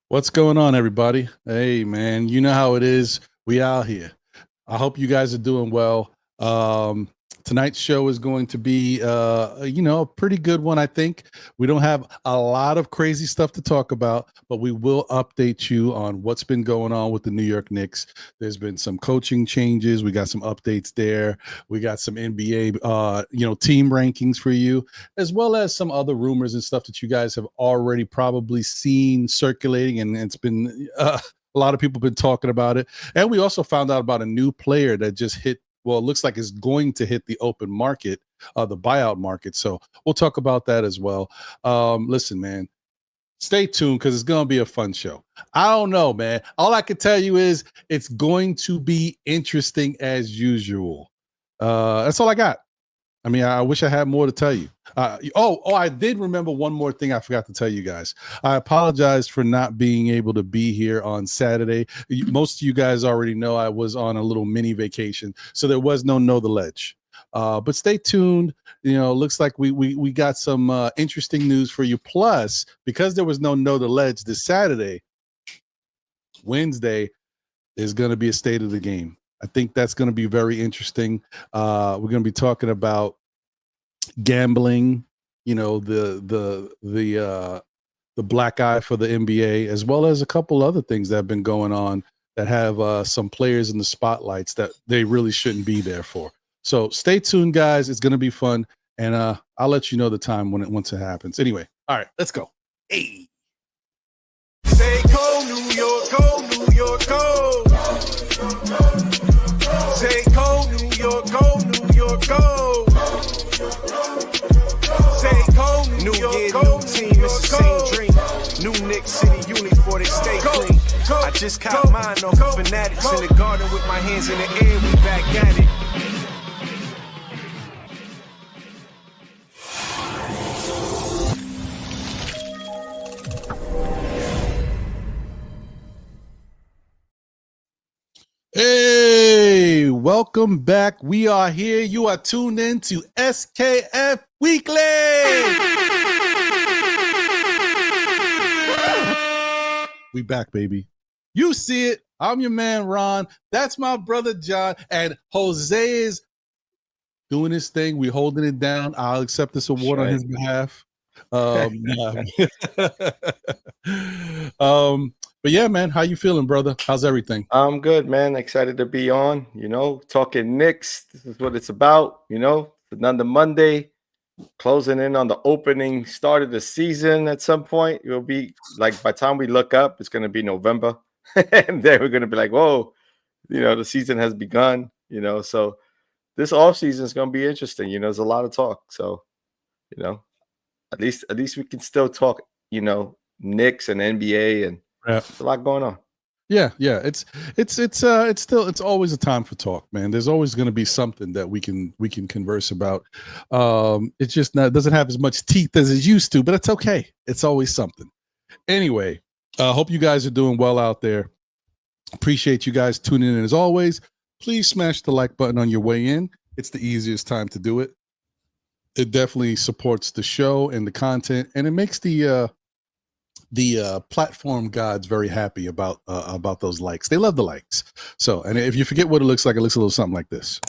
What's going on, everybody? Hey, man, you know how it is. We out here. I hope you guys are doing well. Tonight's show is going to be, a pretty good one, I think. We don't have a lot of crazy stuff to talk about, but we will update you on what's been going on with the New York Knicks. There's been some coaching changes. We got some updates there. We got some NBA, team rankings for you, as well as some other rumors and stuff that you guys have already probably seen circulating, and it's been a lot of people been talking about it. And we also found out about a new player that just hit, well, it looks like it's going to hit the open market, the buyout market. So we'll talk about that as well. Listen, man, stay tuned because it's going to be a fun show. I don't know, man. All I can tell you is it's going to be interesting as usual. That's all I got. I mean, I wish I had more to tell you. I did remember one more thing I forgot to tell you guys. I apologize for not being able to be here on Saturday. Most of you guys already know I was on a little mini vacation, so there was no Know the Ledge. But stay tuned. Looks like we got some interesting news for you. Plus, because there was no Know the Ledge this Saturday, Wednesday is going to be a state of the game. I think that's going to be very interesting. We're going to be talking about gambling, the black eye for the NBA, as well as a couple other things that have been going on that have some players in the spotlights that they really shouldn't be there for. So stay tuned, guys. It's going to be fun, and I'll let you know the time once it happens. Anyway, all right, let's go. Hey. Say go, New York, go, New York, go. Say go, New York, go, New York, go. Say go, New York, go, new team, it's the same dream. New Knicks City uniform, they stay clean. I just caught mine off the Fanatics in the garden with my hands in the air, we back at it. Hey, welcome back. We are here. You are tuned in to SKF Weekly. We back, baby. You see it. I'm your man, Ron. That's my brother, John. And Jose is doing his thing. We're holding it down. I'll accept this award on his behalf. But yeah, man, how you feeling, brother? How's everything? I'm good, man. Excited to be on, talking Knicks. This is what it's about, another Monday, closing in on the opening start of the season at some point. It'll be like, by the time we look up, it's going to be November. And then we're going to be like, whoa, the season has begun, so this offseason is going to be interesting. There's a lot of talk. So, at least we can still talk, Knicks and NBA, and there's a lot going on. Yeah. It's always a time for talk, man. There's always going to be something that we can converse about. It's just doesn't have as much teeth as it used to, but it's okay. It's always something. Anyway, hope you guys are doing well out there. Appreciate you guys tuning in as always. Please smash the like button on your way in. It's the easiest time to do it. It definitely supports the show and the content, and it makes the platform gods very happy about those likes. They love the likes. So, and if you forget what it looks like a little something like this.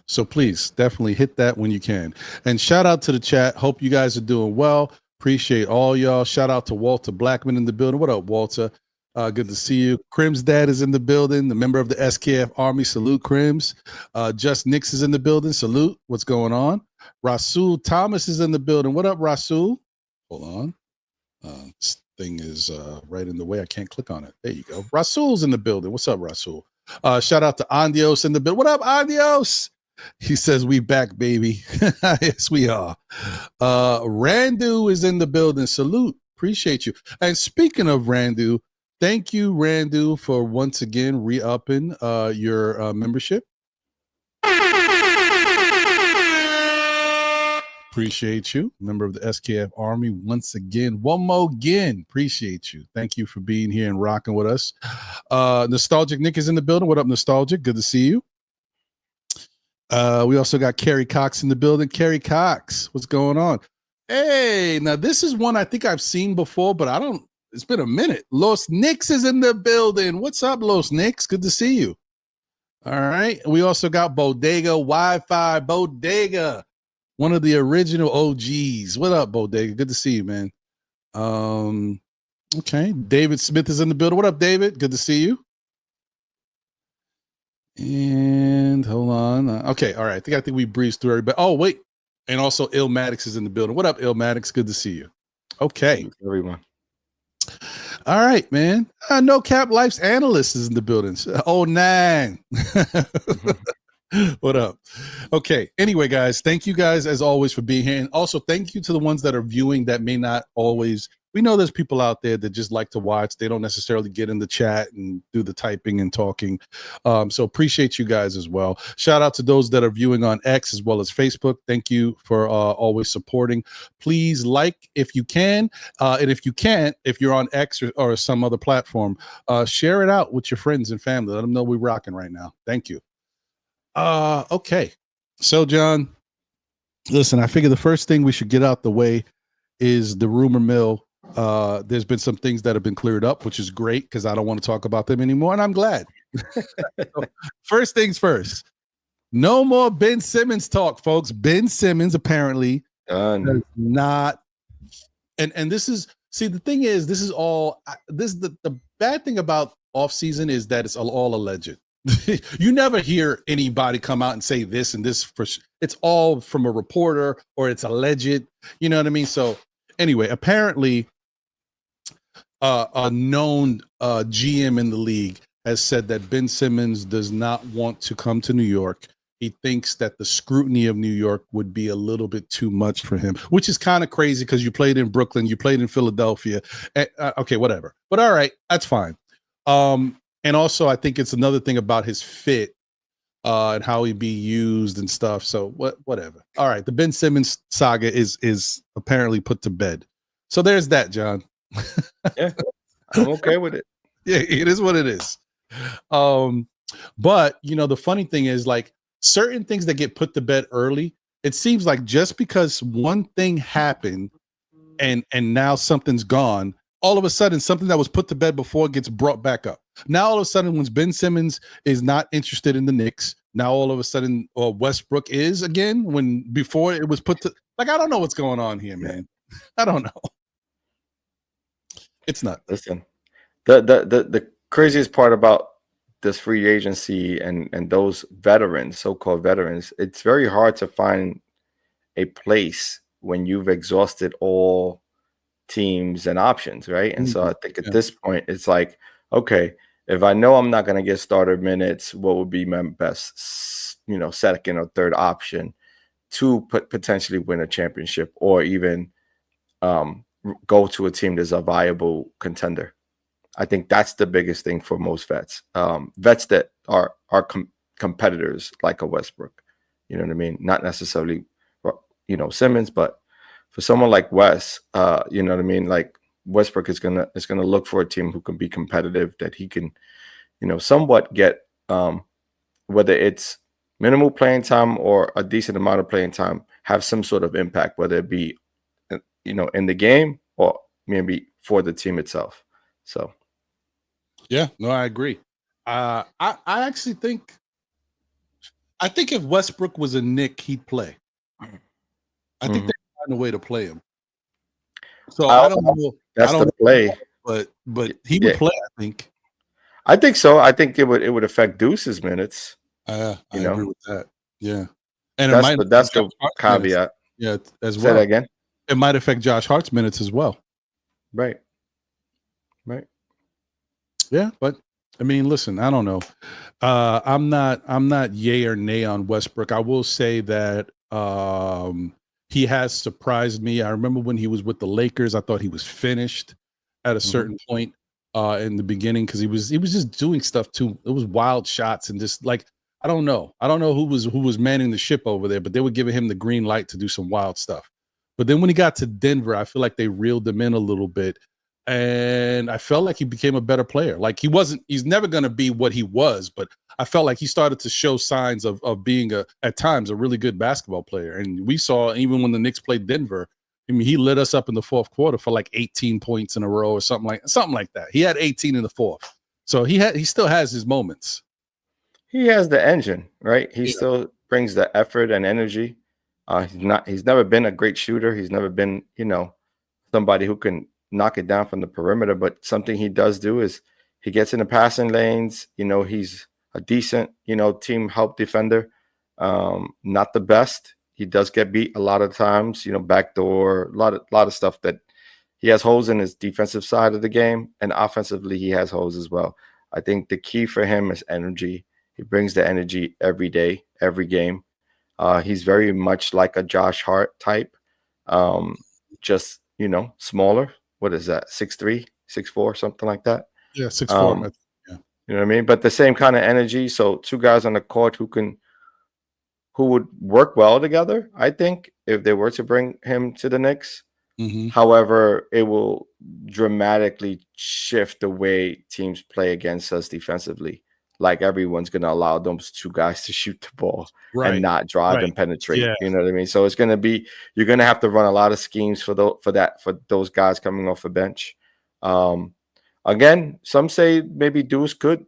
So please definitely hit that when you can. And shout out to the chat. Hope you guys are doing well. Appreciate all y'all. Shout out to Walter Blackman in the building. What up, Walter? Good to see you. Crim's dad is in the building, the member of the SKF Army. Salute, Crims. Just Knicks is in the building. Salute. What's going on? Rasul Thomas is in the building. What up, Rasul? Hold on. This thing is right in the way. I can't click on it. There you go. Rasul's in the building. What's up, Rasul? Shout out to Andios in the building. What up, Andios? He says, we back, baby. Yes, we are. Randu is in the building. Salute. Appreciate you. And speaking of Randu, thank you, Randu, for once again re-upping your membership. Appreciate you. Member of the SKF Army once again. One more again. Appreciate you. Thank you for being here and rocking with us. Nostalgic Nick is in the building. What up, Nostalgic? Good to see you. We also got Kerry Cox in the building. Kerry Cox, what's going on? Hey, now this is one I think I've seen before, but it's been a minute. Los Knicks is in the building. What's up, Los Knicks? Good to see you. All right. We also got Bodega Wi-Fi. Bodega, one of the original OGs. What up, Bodega? Good to see you, man. Okay. David Smith is in the building. What up, David? Good to see you. And hold on. Okay. All right. I think we breezed through everybody. Oh, wait. And also Illmatic is in the building. What up, Illmatic? Good to see you. Okay. Everyone. All right, man. No Cap Life's analyst is in the building. Oh, 9. What up? Okay. Anyway, guys, thank you guys as always for being here. And also thank you to the ones that are viewing that may not always. We know there's people out there that just like to watch. They don't necessarily get in the chat and do the typing and talking. So appreciate you guys as well. Shout out to those that are viewing on X as well as Facebook. Thank you for always supporting. Please like if you can. And if you can't, if you're on X or some other platform, share it out with your friends and family. Let them know we're rocking right now. Thank you. Okay. So, John, listen, I figure the first thing we should get out the way is the rumor mill. There's been some things that have been cleared up, which is great because I don't want to talk about them anymore, and I'm glad. So, first things first. No more Ben Simmons talk, folks. Ben Simmons apparently does not. And this is the thing is this is the bad thing about offseason is that it's all alleged. You never hear anybody come out and say this and this it's all from a reporter or it's alleged. You know what I mean? So anyway, apparently a known GM in the league has said that Ben Simmons does not want to come to New York. He thinks that the scrutiny of New York would be a little bit too much for him, which is kind of crazy because you played in Brooklyn, you played in Philadelphia. Okay, whatever. But all right, that's fine. And also, I think it's another thing about his fit and how he'd be used and stuff. So whatever. All right, the Ben Simmons saga is apparently put to bed. So there's that, John. Yeah, I'm okay with it. Yeah, it is what it is. But the funny thing is, like certain things that get put to bed early, it seems like just because one thing happened and now something's gone, all of a sudden something that was put to bed before gets brought back up. Now all of a sudden, when Ben Simmons is not interested in the Knicks, now all of a sudden Westbrook is again. When before it was put to I don't know what's going on here, man. I don't know. It's not. Listen, the craziest part about this free agency and those veterans, so-called veterans, it's very hard to find a place when you've exhausted all teams and options, right? And so I think at this point, it's like, okay, if I know I'm not going to get starter minutes, what would be my best, second or third option to potentially win a championship or even go to a team that's a viable contender? I think that's the biggest thing for most vets. Vets that are competitors like a Westbrook. You know what I mean? Not necessarily, Simmons, but for someone like Wes, you know what I mean? Like Westbrook is gonna look for a team who can be competitive, that he can, somewhat get whether it's minimal playing time or a decent amount of playing time, have some sort of impact, whether it be, in the game or maybe for the team itself. So, yeah, no, I agree. I actually think if Westbrook was a Knick, he'd play. I think they find a way to play him. So I don't know. That's the play, but he would play. I think so. I think it would affect Deuce's minutes. I agree with that. Yeah, and that's the caveat. Yeah, as well. Say that again. It might affect Josh Hart's minutes as well. Right. Yeah, but I mean, listen, I don't know. I'm not yay or nay on Westbrook. I will say that he has surprised me. I remember when he was with the Lakers, I thought he was finished at a certain point in the beginning because he was just doing stuff too. It was wild shots and just like I don't know who was manning the ship over there, but they were giving him the green light to do some wild stuff. But then when he got to Denver, I feel like they reeled him in a little bit. And I felt like he became a better player. Like he's never going to be what he was, but I felt like he started to show signs of being at times a really good basketball player. And we saw even when the Knicks played Denver, I mean, he lit us up in the fourth quarter for like 18 points in a row or something like that. He had 18 in the fourth. So he still has his moments. He has the engine, right? He Yeah. still brings the effort and energy. He's never been a great shooter. He's never been, somebody who can knock it down from the perimeter. But something he does do is he gets in the passing lanes. He's a decent, team help defender. Not the best. He does get beat a lot of times, backdoor, a lot of stuff that he has holes in his defensive side of the game, and offensively he has holes as well. I think the key for him is energy. He brings the energy every day, every game. He's very much like a Josh Hart type, just smaller. What is that? 6'3", 6'4", something like that. Yeah, 6'4". Yeah. You know what I mean? But the same kind of energy. So two guys on the court who would work well together, I think, if they were to bring him to the Knicks. Mm-hmm. However, it will dramatically shift the way teams play against us defensively. Like everyone's going to allow those two guys to shoot the ball and not drive and penetrate. Yeah. You know what I mean? So it's going to be, you're going to have to run a lot of schemes for those guys coming off the bench. Again, some say maybe Deuce could,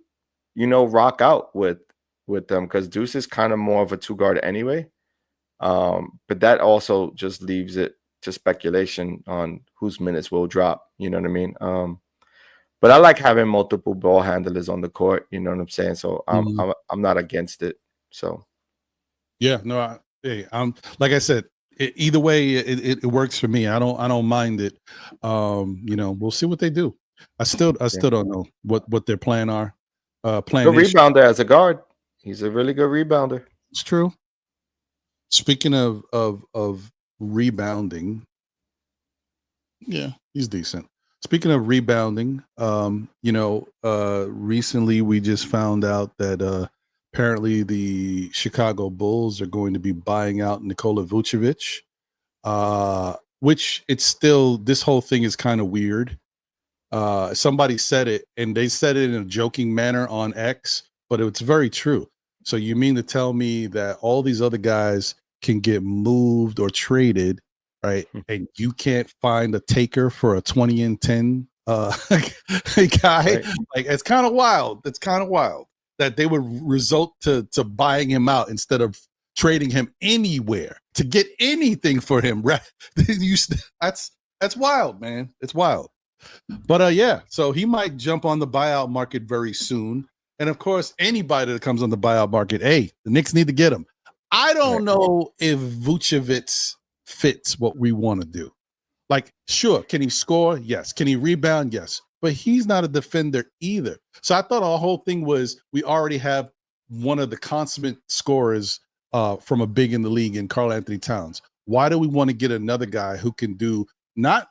rock out with them because Deuce is kind of more of a two guard anyway. But that also just leaves it to speculation on whose minutes will drop. You know what I mean? But I like having multiple ball handlers on the court. You know what I'm saying? So I'm not against it. So yeah, no, I'm like I said, either way, it works for me. I don't mind it. We'll see what they do. I still don't know what their plan are. Good rebounder as a guard. He's a really good rebounder. It's true. Speaking of rebounding, yeah, he's decent. Speaking of rebounding, recently we just found out that apparently the Chicago Bulls are going to be buying out Nikola Vucevic, which it's still, this whole thing is kind of weird. Somebody said it, and they said it in a joking manner on X, but it's very true. So you mean to tell me that all these other guys can get moved or traded, right? And you can't find a taker for a 20-10 guy? Right. Like, it's kind of wild. It's kind of wild that they would result to buying him out instead of trading him anywhere to get anything for him. Right? That's wild, man. It's wild. But yeah, so he might jump on the buyout market very soon. And of course, anybody that comes on the buyout market, hey, the Knicks need to get him. I don't know if Vucevic fits what we want to do. Like, sure, can he score? Yes. Can he rebound? Yes. But he's not a defender either. So I thought our whole thing was we already have one of the consummate scorers from a big in the league in Karl Anthony Towns. Why do we want to get another guy who can do not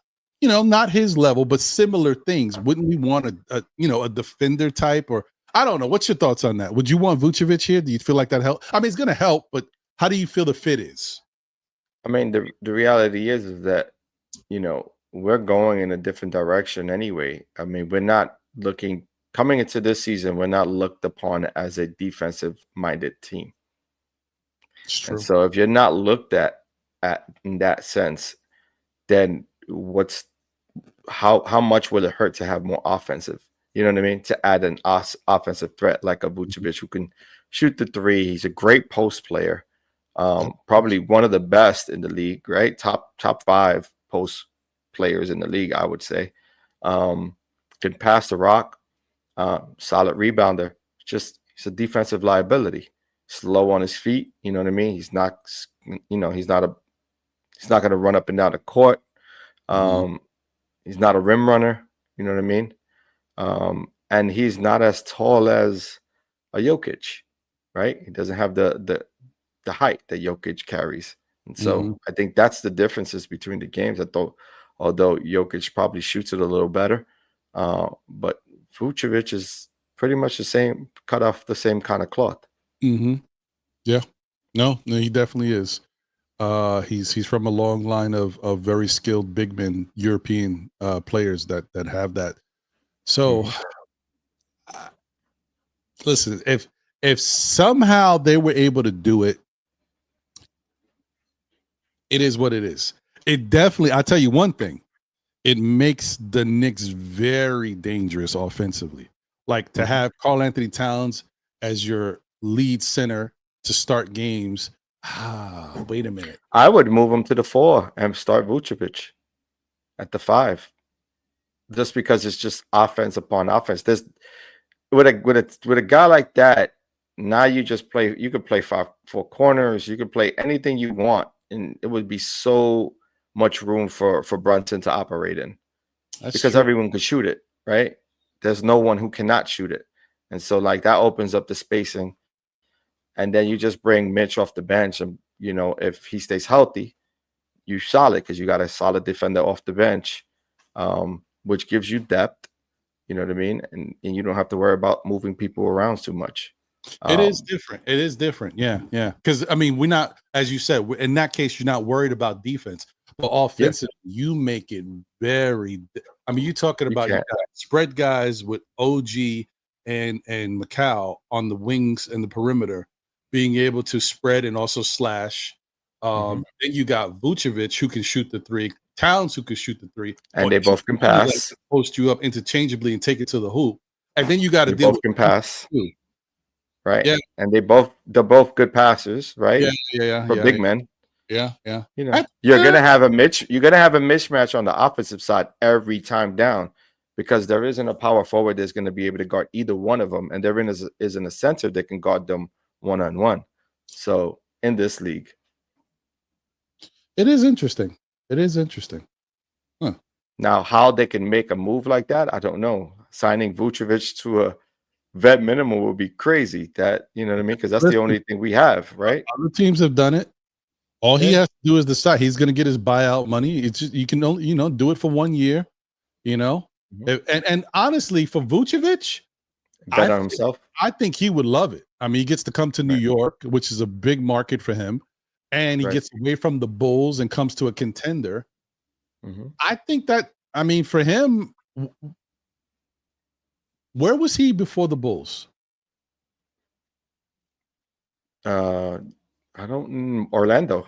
his level, but similar things? Wouldn't we want a defender type? Or I don't know. What's your thoughts on that? Would you want Vucevic here? Do you feel like that help? I mean, it's going to help, but how do you feel the fit is? I mean, the reality is that, we're going in a different direction anyway. I mean, we're not coming into this season, we're not looked upon as a defensive-minded team. It's true. And so if you're not looked at in that sense, then how much will it hurt to have more offensive? You know what I mean? To add an offensive threat like a Vucevic who can shoot the three. He's a great post player. Probably one of the best in the league, right? Top 5 post players in the league, I would say. Can pass the rock, solid rebounder. He's a defensive liability. Slow on his feet, you know what I mean? He's not, he's not going to run up and down the court. He's not a rim runner, you know what I mean? And he's not as tall as a Jokic, right? He doesn't have the height that Jokic carries. And so I think that's the differences between the games. Although Jokic probably shoots it a little better, but Vucevic is pretty much the same, cut off the same kind of cloth. Yeah, no, he definitely is. He's from a long line of very skilled big men, European players that have that. So, listen, if somehow they were able to do it, it is what it is. It definitely, I'll tell you one thing. It makes the Knicks very dangerous offensively. Like to have Karl Anthony Towns as your lead center to start games. Wait a minute. I would move him to the 4 and start Vucevic at the 5, just because it's just offense upon offense. There's with a guy like that. Now you just play. You could play 4 corners. You could play anything you want, and it would be so much room for Brunson to operate in. That's because true. everyone could shoot it, right? There's no one who cannot shoot it. And so like that opens up the spacing. And then you just bring Mitch off the bench. And, you know, if he stays healthy, you solid because you got a solid defender off the bench, which gives you depth. You know what I mean? And you don't have to worry about moving people around too much. It is different. It is different. Yeah. Yeah. Because, I mean, we're not, as you said, in that case, you're not worried about defense. But offensively, you make it very. I mean, you're talking about you got spread guys with OG and Macau on the wings and the perimeter, being able to spread and also slash. Then you got Vucevic who can shoot the 3, Towns who can shoot the 3, and they both can pass. Like post you up interchangeably and take it to the hoop, and then you got to deal with pass. Too. Right. Yeah. And they're both good passers, right? Yeah. For big men. Yeah. You know, you're gonna have a mismatch on the offensive side every time down, because there isn't a power forward that's going to be able to guard either one of them, and there isn't a center that can guard them one-on-one. So in this league, it is interesting. It is interesting. Huh. Now, how they can make a move like that, I don't know. Signing Vucevic to a vet minimum would be crazy. That, you know what I mean? Because that's the only thing we have, right? Other teams have done it. All he has to do is decide he's going to get his buyout money. It's just, you can only, do it for 1 year, and honestly, for Vucevic, bet on himself. I think he would love it. I mean, he gets to come to New York, which is a big market for him, and he gets away from the Bulls and comes to a contender. I think that, I mean, for him, where was he before the Bulls? I don't. Orlando.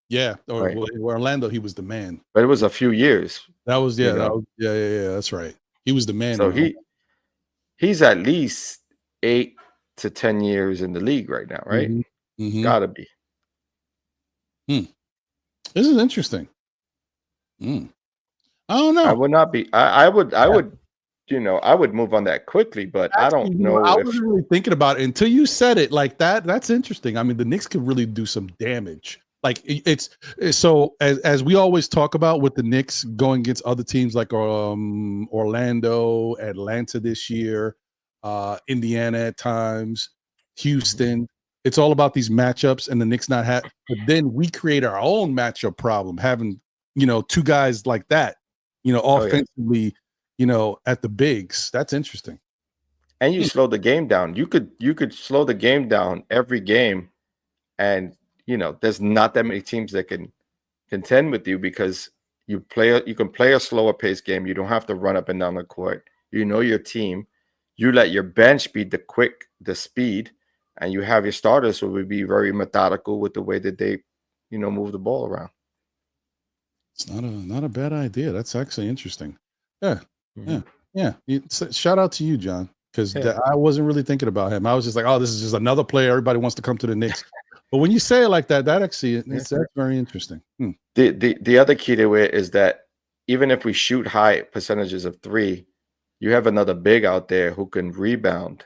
Yeah. Orlando, he was the man. But it was a few years. That was, that's right. He was the man. So he's at least 8 to 10 years in the league right now, right? Gotta be. This is interesting. I don't know. I would not be. I would. I would move on that quickly, but I don't know. I wasn't really thinking about it until you said it like that. That's interesting. I mean, the Knicks could really do some damage. Like it's so as we always talk about with the Knicks going against other teams like Orlando, Atlanta this year, Indiana at times, Houston. It's all about these matchups and the Knicks not have. But then we create our own matchup problem, having 2 guys like that, offensively. At the bigs. That's interesting. And you slow the game down. You could slow the game down every game, and there's not that many teams that can contend with you because you can play a slower paced game. You don't have to run up and down the court. You know your team. You let your bench be the speed, and you have your starters who would be very methodical with the way that they, move the ball around. It's not a bad idea. That's actually interesting. Yeah. Shout out to you, John, because I wasn't really thinking about him. I was just like, oh, this is just another player. Everybody wants to come to the Knicks. But when you say it like that, that's very interesting. The other key to it is that even if we shoot high percentages of 3, you have another big out there who can rebound,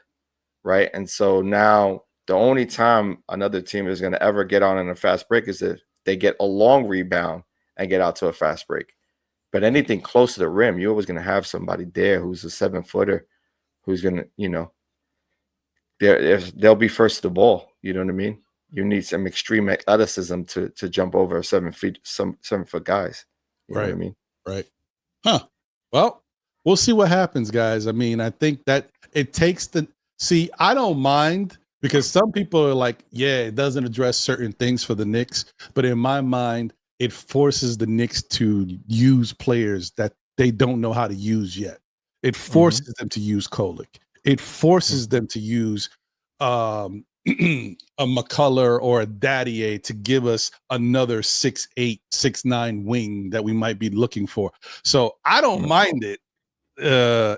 right? And so now the only time another team is going to ever get on in a fast break is if they get a long rebound and get out to a fast break. But anything close to the rim, you're always going to have somebody there who's a 7-footer who's going to, they'll be first to the ball. You know what I mean? You need some extreme athleticism to jump over 7-foot guys. You know what I mean? Right. Huh. Well, we'll see what happens, guys. I mean, I think that it takes I don't mind because some people are like, it doesn't address certain things for the Knicks. But in my mind, it forces the Knicks to use players that they don't know how to use yet. It forces them to use Kolek. It forces them to use a McCullough or a Daddier to give us another 6'8", 6'9" wing that we might be looking for. So I don't mind it.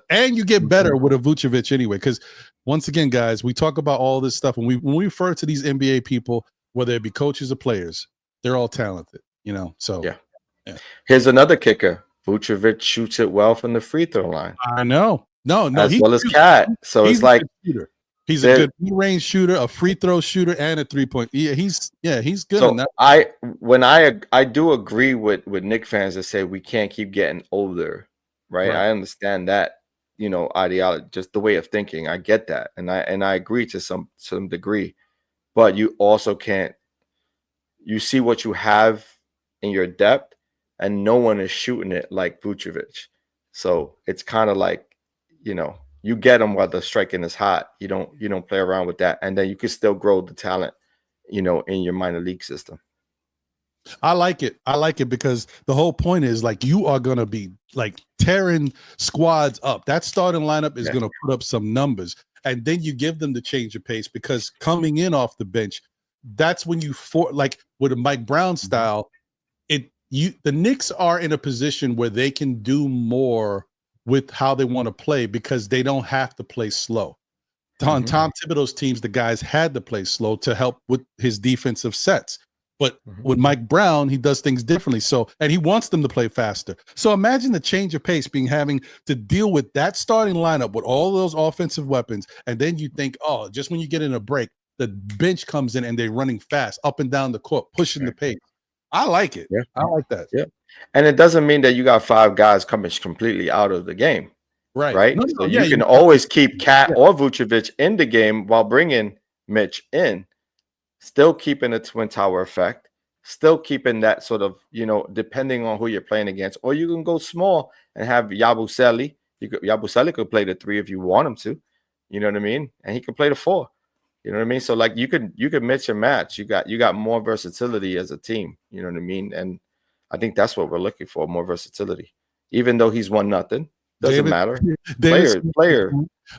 And you get better with a Vucevic anyway, because once again, guys, we talk about all this stuff when we refer to these NBA people, whether it be coaches or players, they're all talented, So yeah. Here's another kicker. Vucevic shoots it well from the free throw line. I know. No, as well as Cat. So it's like shooter. He's a good mid-range shooter, a free throw shooter, and a 3-point. Yeah, he's good. So in that. I do agree with Knick fans that say we can't keep getting older, right? I understand that, ideology, just the way of thinking. I get that, and I agree to some degree, but you also can't. You see what you have in your depth, and no one is shooting it like Vucevic. So it's kind of like, you get them while the striking is hot. You don't play around with that, and then you can still grow the talent, in your minor league system. I like it. I like it because the whole point is like you are going to be like tearing squads up. That starting lineup is going to put up some numbers, and then you give them the change of pace because coming in off the bench, that's when like with a Mike Brown style, the Knicks are in a position where they can do more with how they want to play because they don't have to play slow. On Tom Thibodeau's teams, the guys had to play slow to help with his defensive sets. But with Mike Brown, he does things differently. So, and he wants them to play faster. So imagine the change of pace having to deal with that starting lineup with all those offensive weapons. And then you think, just when you get in a break, the bench comes in and they're running fast up and down the court, pushing the pace. I like it. Yeah. I like that. Yeah. And it doesn't mean that you got 5 guys coming completely out of the game. Right. So you can always keep Cat or Vucevic in the game while bringing Mitch in, still keeping the Twin Tower effect, still keeping that sort of, depending on who you're playing against. Or you can go small and have Yabusele. Yabusele could play the 3 if you want him to. You know what I mean? And he could play the 4. You know what I mean? So like you could mix and match. You got more versatility as a team. You know what I mean? And I think that's what we're looking for, more versatility. Even though he's 1-0, doesn't matter. Player.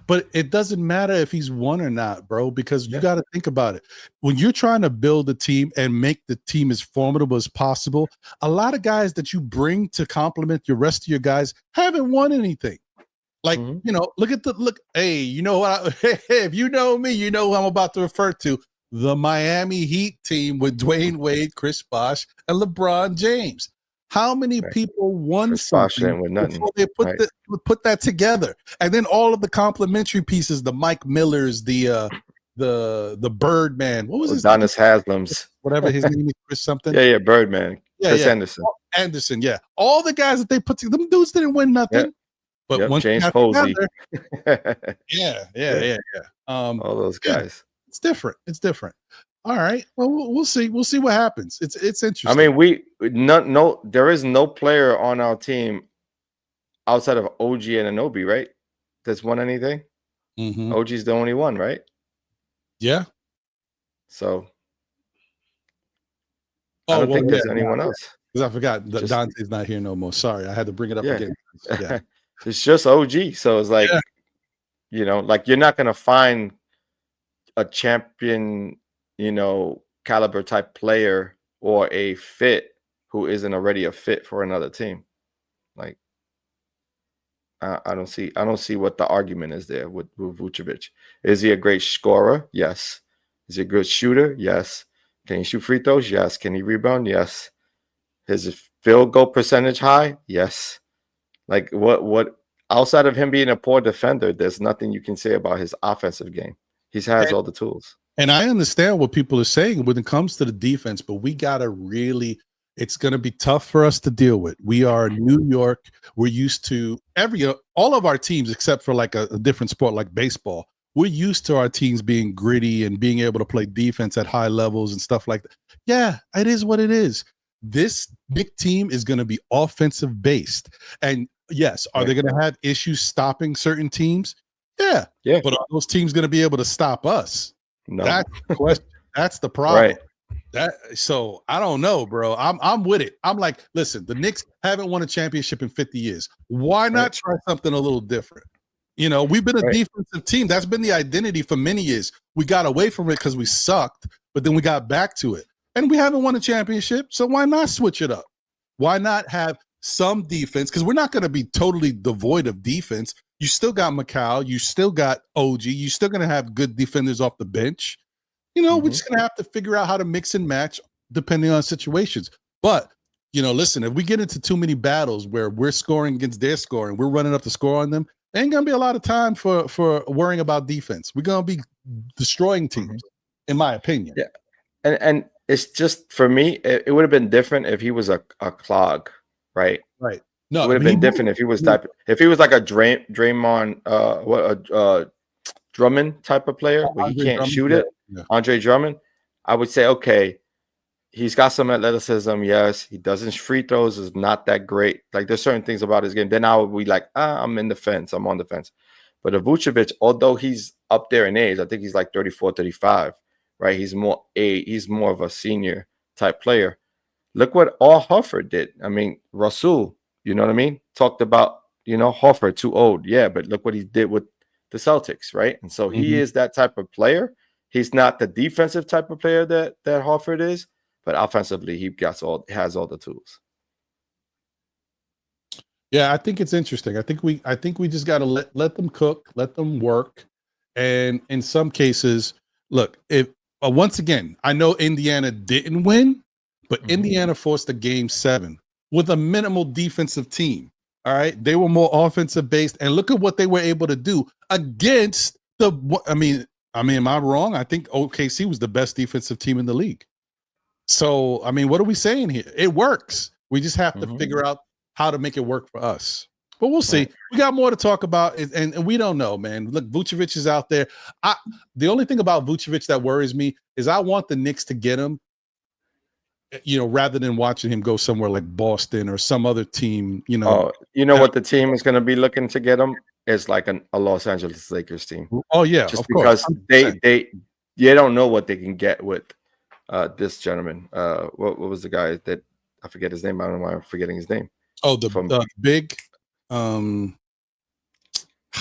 But it doesn't matter if he's 1 or not, bro, because you got to think about it. When you're trying to build a team and make the team as formidable as possible, a lot of guys that you bring to complement your rest of your guys haven't won anything. Like, hey, you know what? If you know me, you know who I'm about to refer to. The Miami Heat team with Dwayne Wade, Chris Bosh, and LeBron James. How many people won something before they put that together? And then all of the complementary pieces, the Mike Millers, the Birdman. What was his Adonis Haslam's? Whatever his name is, Chris something. Yeah, Birdman. Chris Anderson. Anderson, yeah. All the guys that they put together, them dudes didn't win nothing. Yeah. But once James Posey. Yeah. All those guys. It's different. All right. Well, we'll see. We'll see what happens. It's interesting. I mean, there is no player on our team outside of OG and Anunoby, right? That's won anything. OG's the only one, right? Yeah. So I don't think there's anyone else. Because I forgot that Dante's not here no more. Sorry, I had to bring it up again. Yeah. It's just OG. So it's like, like you're not gonna find a champion, caliber type player or a fit who isn't already a fit for another team. Like, I don't see what the argument is there with Vucevic. Is he a great scorer? Yes. Is he a good shooter? Yes. Can he shoot free throws? Yes. Can he rebound? Yes. His field goal percentage high? Yes. Like what outside of him being a poor defender, there's nothing you can say about his offensive game. He has all the tools. And I understand what people are saying when it comes to the defense, but we got to it's going to be tough for us to deal with. We are New York. We're used to all of our teams, except for like a different sport like baseball. We're used to our teams being gritty and being able to play defense at high levels and stuff like that. Yeah, it is what it is. This big team is going to be offensive based. And yes, are they going to have issues stopping certain teams? Yeah. But are those teams going to be able to stop us? No. That's the question. That's the problem. Right. So I don't know, bro. I'm with it. I'm like, listen, the Knicks haven't won a championship in 50 years. Why not try something a little different? You know, we've been a Right. defensive team. That's been the identity for many years. We got away from it because we sucked, but then we got back to it. And we haven't won a championship, so why not switch it up? Why not have some defense? Because we're not going to be totally devoid of defense. You still got Macau. You still got OG. You're still going to have good defenders off the bench. You know, we're just going to have to figure out how to mix and match depending on situations. But, you know, listen, if we get into too many battles where we're scoring against their scoring, we're running up the score on them, there ain't going to be a lot of time for worrying about defense. We're going to be destroying teams, in my opinion. Yeah. And it's just, for me, it would have been different if he was a clog, right? Right. No, it would have been different if he was like a Draymond, Drummond type of player where he can't shoot it. Yeah. Andre Drummond, I would say, okay, he's got some athleticism. Yes, he doesn't free throws is not that great. Like there's certain things about his game. Then I would be like, I'm in the fence. I'm on the fence. But Vucevic, although he's up there in age, I think he's like 34, 35, right? He's more of a senior type player. Look what all Horford did. I mean, Rasul, you know what I mean? Talked about, Horford too old. Yeah, but look what he did with the Celtics, right? And so he is that type of player. He's not the defensive type of player that Horford is, but offensively he has all the tools. Yeah, I think it's interesting. I think we just got to let them cook, let them work, and in some cases, look, if once again, I know Indiana didn't win, but Indiana forced a game 7 with a minimal defensive team. All right, they were more offensive based, and look at what they were able to do against the. I mean, am I wrong? I think OKC was the best defensive team in the league. So, I mean, what are we saying here? It works. We just have to figure out how to make it work for us. But we'll see. Right. We got more to talk about, and we don't know, man. Look, Vucevic is out there. The only thing about Vucevic that worries me is I want the Knicks to get him, rather than watching him go somewhere like Boston or some other team, what the team is going to be looking to get him is like a Los Angeles Lakers team. Oh, yeah. Just because they don't know what they can get with this gentleman. What was the guy that I forget his name? I don't know why I'm forgetting his name. Oh, the big. He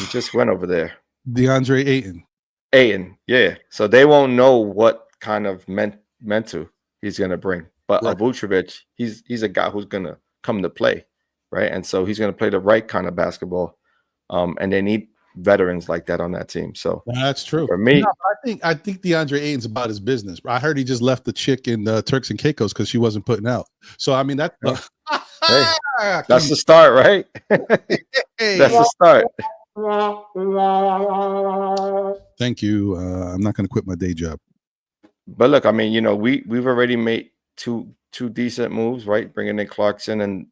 just went over there. DeAndre Ayton. Yeah. So they won't know what kind of mental he's going to bring. But right. Vucevic, he's a guy who's going to come to play, right? And so he's going to play the right kind of basketball. And they need veterans like that on that team. So that's true. For me, I think DeAndre Ayton's about his business. I heard he just left the chick in Turks and Caicos because she wasn't putting out. So I mean that's the start, right? That's the start. Thank you. I'm not going to quit my day job. But look, I mean, we've already made two decent moves, right? Bringing in Clarkson and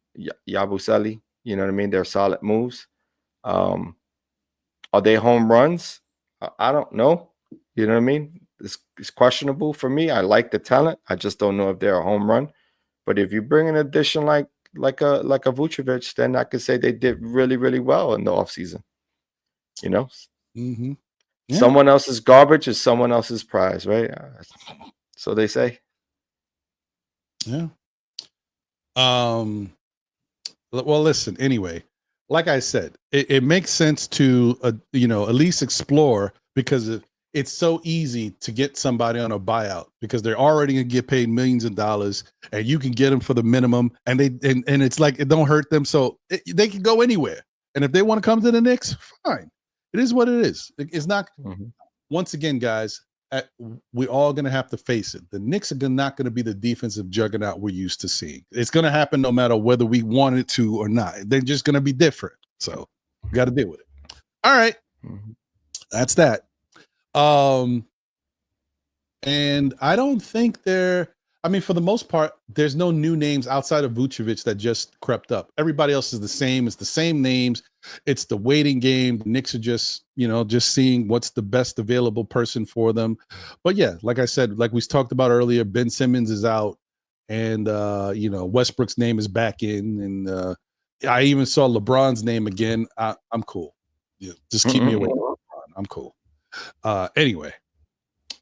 Yabusele. You know what I mean? They're solid moves. Are they home runs? I don't know. You know what I mean? It's questionable for me. I like the talent. I just don't know if they're a home run. But if you bring an addition like a Vucevic, then I could say they did really, really well in the offseason. Yeah. Someone else's garbage is someone else's prize, right? So they say. Yeah. Well, listen, anyway, like I said, it makes sense to, at least explore, because it's so easy to get somebody on a buyout because they're already going to get paid millions of dollars and you can get them for the minimum and it's like, it don't hurt them. So they can go anywhere. And if they want to come to the Knicks, fine. It is what it is. It's not, once again, guys, we're all going to have to face it. The Knicks are not going to be the defensive juggernaut we're used to seeing. It's going to happen no matter whether we want it to or not. They're just going to be different. So we got to deal with it. All right. That's that. And I don't think for the most part, there's no new names outside of Vucevic that just crept up. Everybody else is the same. It's the same names. It's the waiting game. The Knicks are just seeing what's the best available person for them. But yeah, like I said, like we talked about earlier, Ben Simmons is out and, Westbrook's name is back in. And I even saw LeBron's name again. I'm cool. Yeah, just keep me away from LeBron. I'm cool. Anyway.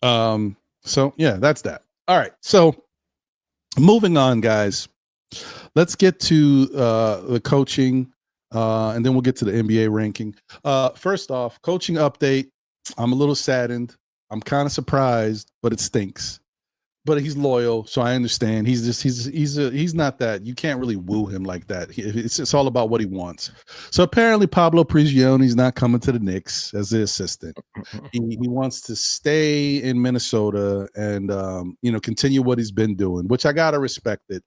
So yeah, that's that. All right. So moving on, guys, let's get to the coaching. and then we'll get to the NBA ranking. First off, coaching update. I'm a little saddened. I'm kind of surprised, but it stinks. But he's loyal, so I understand. He's not that. You can't really woo him like that. It's all about what he wants. So apparently Pablo Prigione's not coming to the Knicks as the assistant. He wants to stay in Minnesota and continue what he's been doing, which I gotta respect it.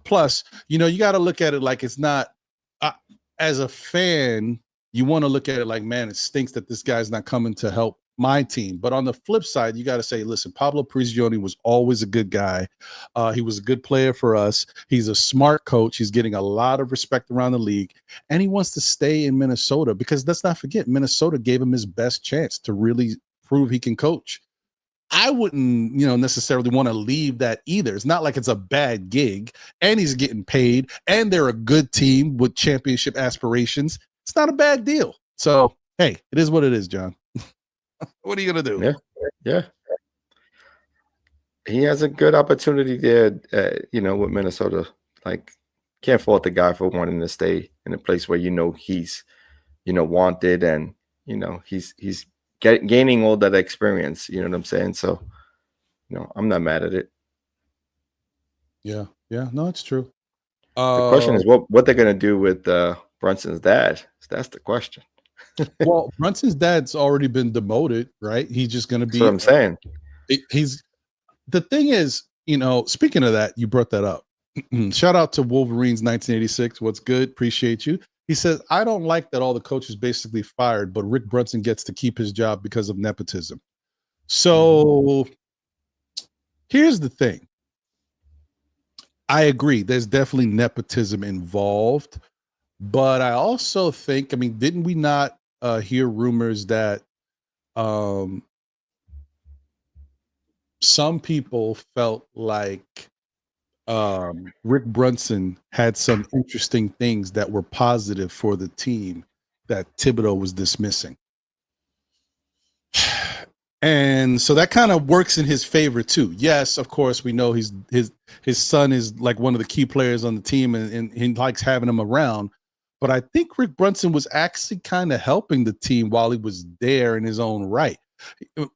Plus, you gotta look at it like it's not. As a fan, you want to look at it like, man, it stinks that this guy's not coming to help my team. But on the flip side, you got to say, listen, Pablo Prigioni was always a good guy. He was a good player for us. He's a smart coach. He's getting a lot of respect around the league, and he wants to stay in Minnesota because let's not forget, Minnesota gave him his best chance to really prove he can coach. I wouldn't, necessarily want to leave that either. It's not like it's a bad gig, and he's getting paid, and they're a good team with championship aspirations. It's not a bad deal. So, hey, it is what it is, John. What are you going to do? Yeah. He has a good opportunity there, with Minnesota. Like, can't fault the guy for wanting to stay in a place where he's, wanted, and he's gaining all that experience. You know what I'm saying? So, I'm not mad at it. Yeah. No, it's true. The question is what they're gonna do with Brunson's dad. That's the question. Well, Brunson's dad's already been demoted, right? He's just going to be. That's what I'm saying. The thing is, speaking of that, you brought that up. Shout out to Wolverines 1986. What's good? Appreciate you. He says, I don't like that all the coaches basically fired, but Rick Brunson gets to keep his job because of nepotism. So here's the thing. I agree. There's definitely nepotism involved. But I also think, didn't we not hear rumors that some people felt like Rick Brunson had some interesting things that were positive for the team that Thibodeau was dismissing? And so that kind of works in his favor too. Yes, of course, we know his son is like one of the key players on the team, and he likes having him around. But I think Rick Brunson was actually kind of helping the team while he was there in his own right.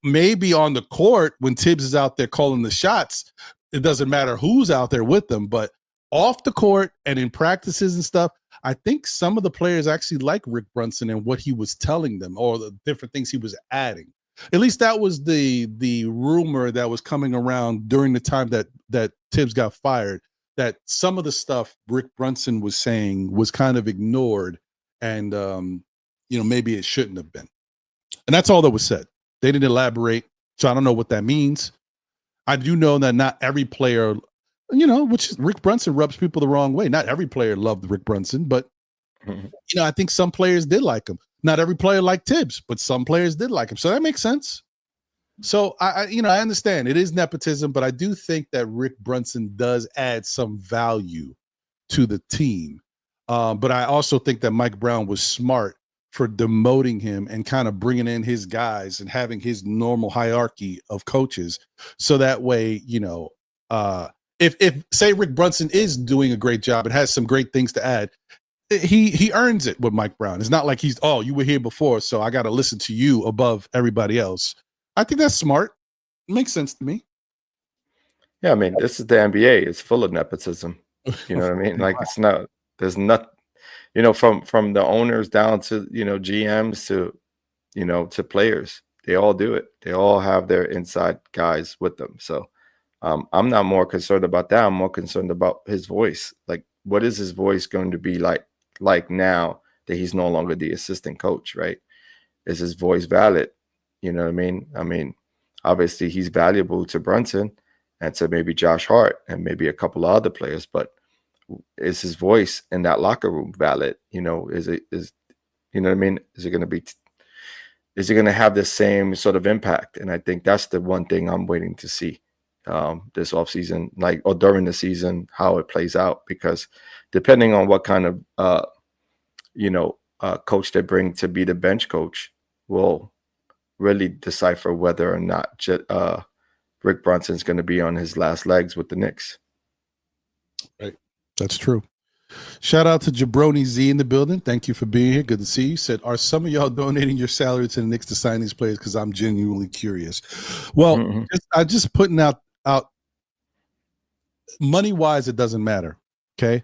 Maybe on the court, when Tibbs is out there calling the shots, it doesn't matter who's out there with them. But off the court and in practices and stuff, I think some of the players actually like Rick Brunson and what he was telling them, or the different things he was adding. At least that was the rumor that was coming around during the time that Tibbs got fired, that some of the stuff Rick Brunson was saying was kind of ignored, and maybe it shouldn't have been. And that's all that was said. They didn't elaborate, so I don't know what that means. I do know that not every player, which Rick Brunson rubs people the wrong way. Not every player loved Rick Brunson, but I think some players did like him. Not every player liked Tibbs, but some players did like him. So that makes sense. So I understand it is nepotism, but I do think that Rick Brunson does add some value to the team. But I also think that Mike Brown was smart for demoting him and kind of bringing in his guys and having his normal hierarchy of coaches. So that way, if say Rick Brunson is doing a great job and has some great things to add, he earns it with Mike Brown. It's not like you were here before, so I got to listen to you above everybody else. I think that's smart. It makes sense to me. Yeah, this is the NBA. It's full of nepotism. You know what I mean? Like, there's not, from the owners down to, GMs to players. They all do it. They all have their inside guys with them. So I'm not more concerned about that. I'm more concerned about his voice. Like, what is his voice going to be like now that he's no longer the assistant coach, right? Is his voice valid? You know what I mean? Obviously he's valuable to Brunson and to maybe Josh Hart and maybe a couple of other players, but is his voice in that locker room valid? Is you know what I mean? Is it going to have the same sort of impact? And I think that's the one thing I'm waiting to see this offseason, or during the season, how it plays out, because depending on what kind of, coach they bring to be the bench coach will really decipher whether or not Rick Brunson's going to be on his last legs with the Knicks. Right. That's true. Shout out to Jabroni Z in the building. Thank you for being here. Good to see you. Said, are some of y'all donating your salary to the Knicks to sign these players? Because I'm genuinely curious. Well, I'm just putting out money wise, it doesn't matter. Okay.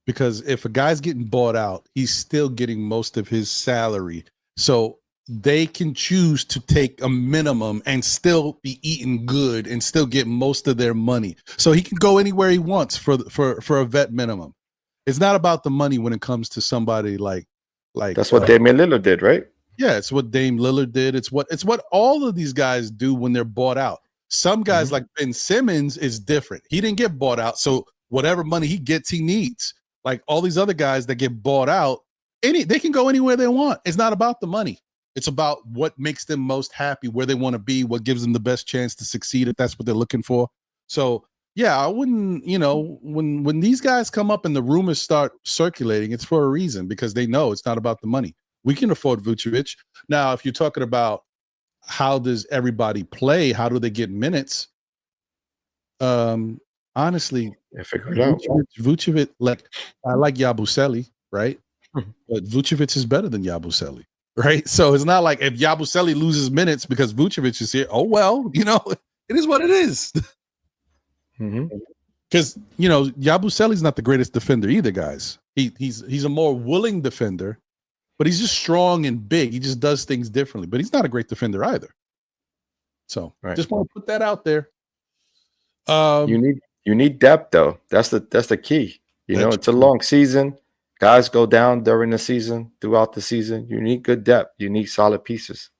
Because if a guy's getting bought out, he's still getting most of his salary. So they can choose to take a minimum and still be eating good and still get most of their money. So he can go anywhere he wants for a vet minimum. It's not about the money when it comes to somebody like that's what Damian Lillard did, right? Yeah, it's what Dame Lillard did. It's what all of these guys do when they're bought out. Some guys like Ben Simmons is different. He didn't get bought out, so whatever money he gets, he needs. Like all these other guys that get bought out, they can go anywhere they want. It's not about the money. It's about what makes them most happy, where they want to be, what gives them the best chance to succeed if that's what they're looking for. So yeah, I wouldn't, when these guys come up and the rumors start circulating, it's for a reason because they know it's not about the money. We can afford Vucevic. Now, if you're talking about how does everybody play, how do they get minutes? Honestly, figure it out. Vucevic, I like Yabusele, right? But Vucevic is better than Yabusele, right? So it's not like if Yabusele loses minutes because Vucevic is here. Oh well, it is what it is. Because Yabusele's not the greatest defender either, guys. He's a more willing defender, but he's just strong and big. He just does things differently, but he's not a great defender either. So just want to put that out there. You need depth though. That's the key. It's a long season. Guys go down during the season, throughout the season. You need good depth. You need solid pieces.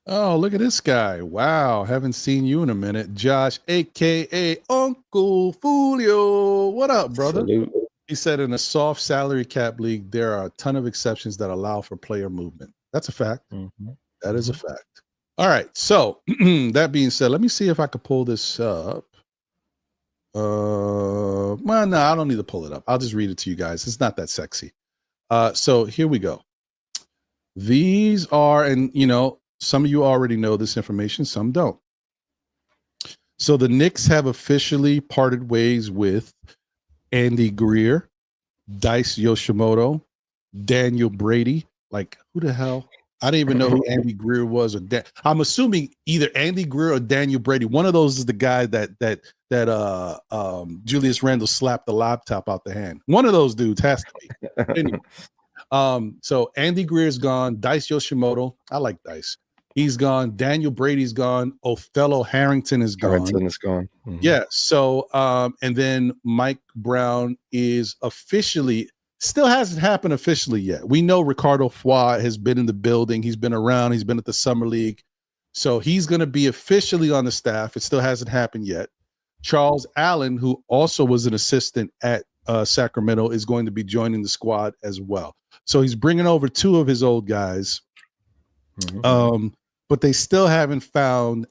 Oh, look at this guy. Wow. Haven't seen you in a minute. Josh, a.k.a. Uncle Fulio. What up, brother? Salute. He said in a soft salary cap league, there are a ton of exceptions that allow for player movement. That's a fact. That is a fact. All right. So that being said, let me see if I could pull this up. Well, no, I don't need to pull it up. I'll just read it to you guys. It's not that sexy. So here we go. These are, and some of you already know this information, some don't. So the Knicks have officially parted ways with Andy Greer, Dice Yoshimoto, Daniel Brady. Like, who the hell? I didn't even know who Andy Greer was. I'm assuming either Andy Greer or Daniel Brady. One of those is the guy that Julius Randle slapped the laptop out the hand. One of those dudes has to be. Anyway, so Andy Greer's gone. Dice Yoshimoto. I like Dice. He's gone. Daniel Brady's gone. Othello Harrington is gone. Yeah. So, and then Mike Brown is officially, still hasn't happened officially yet. We know Ricardo Foy has been in the building. He's been around. He's been at the Summer League. So he's going to be officially on the staff. It still hasn't happened yet. Charles Allen, who also was an assistant at Sacramento, is going to be joining the squad as well. So he's bringing over two of his old guys. But they still haven't found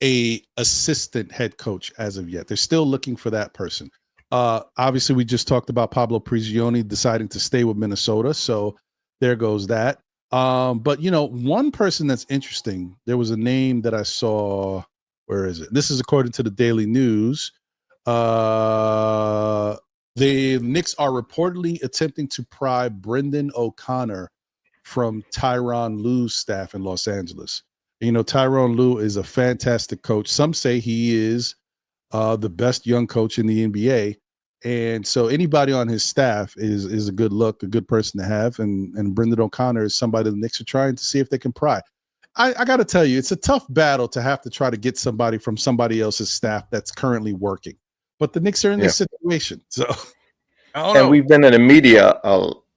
a assistant head coach as of yet. They're still looking for that person. Obviously, we just talked about Pablo Prigioni deciding to stay with Minnesota. So there goes that. But, one person that's interesting, there was a name that I saw. Where is it? This is according to the Daily News. The Knicks are reportedly attempting to pry Brendan O'Connor from Tyronn Lue's staff in Los Angeles. Tyronn Lue is a fantastic coach. Some say he is the best young coach in the NBA. And so anybody on his staff is a good look, a good person to have. And Brendan O'Connor is somebody the Knicks are trying to see if they can pry. I got to tell you, it's a tough battle to have to try to get somebody from somebody else's staff that's currently working. But the Knicks are in this situation. So I don't know. And we've been in the media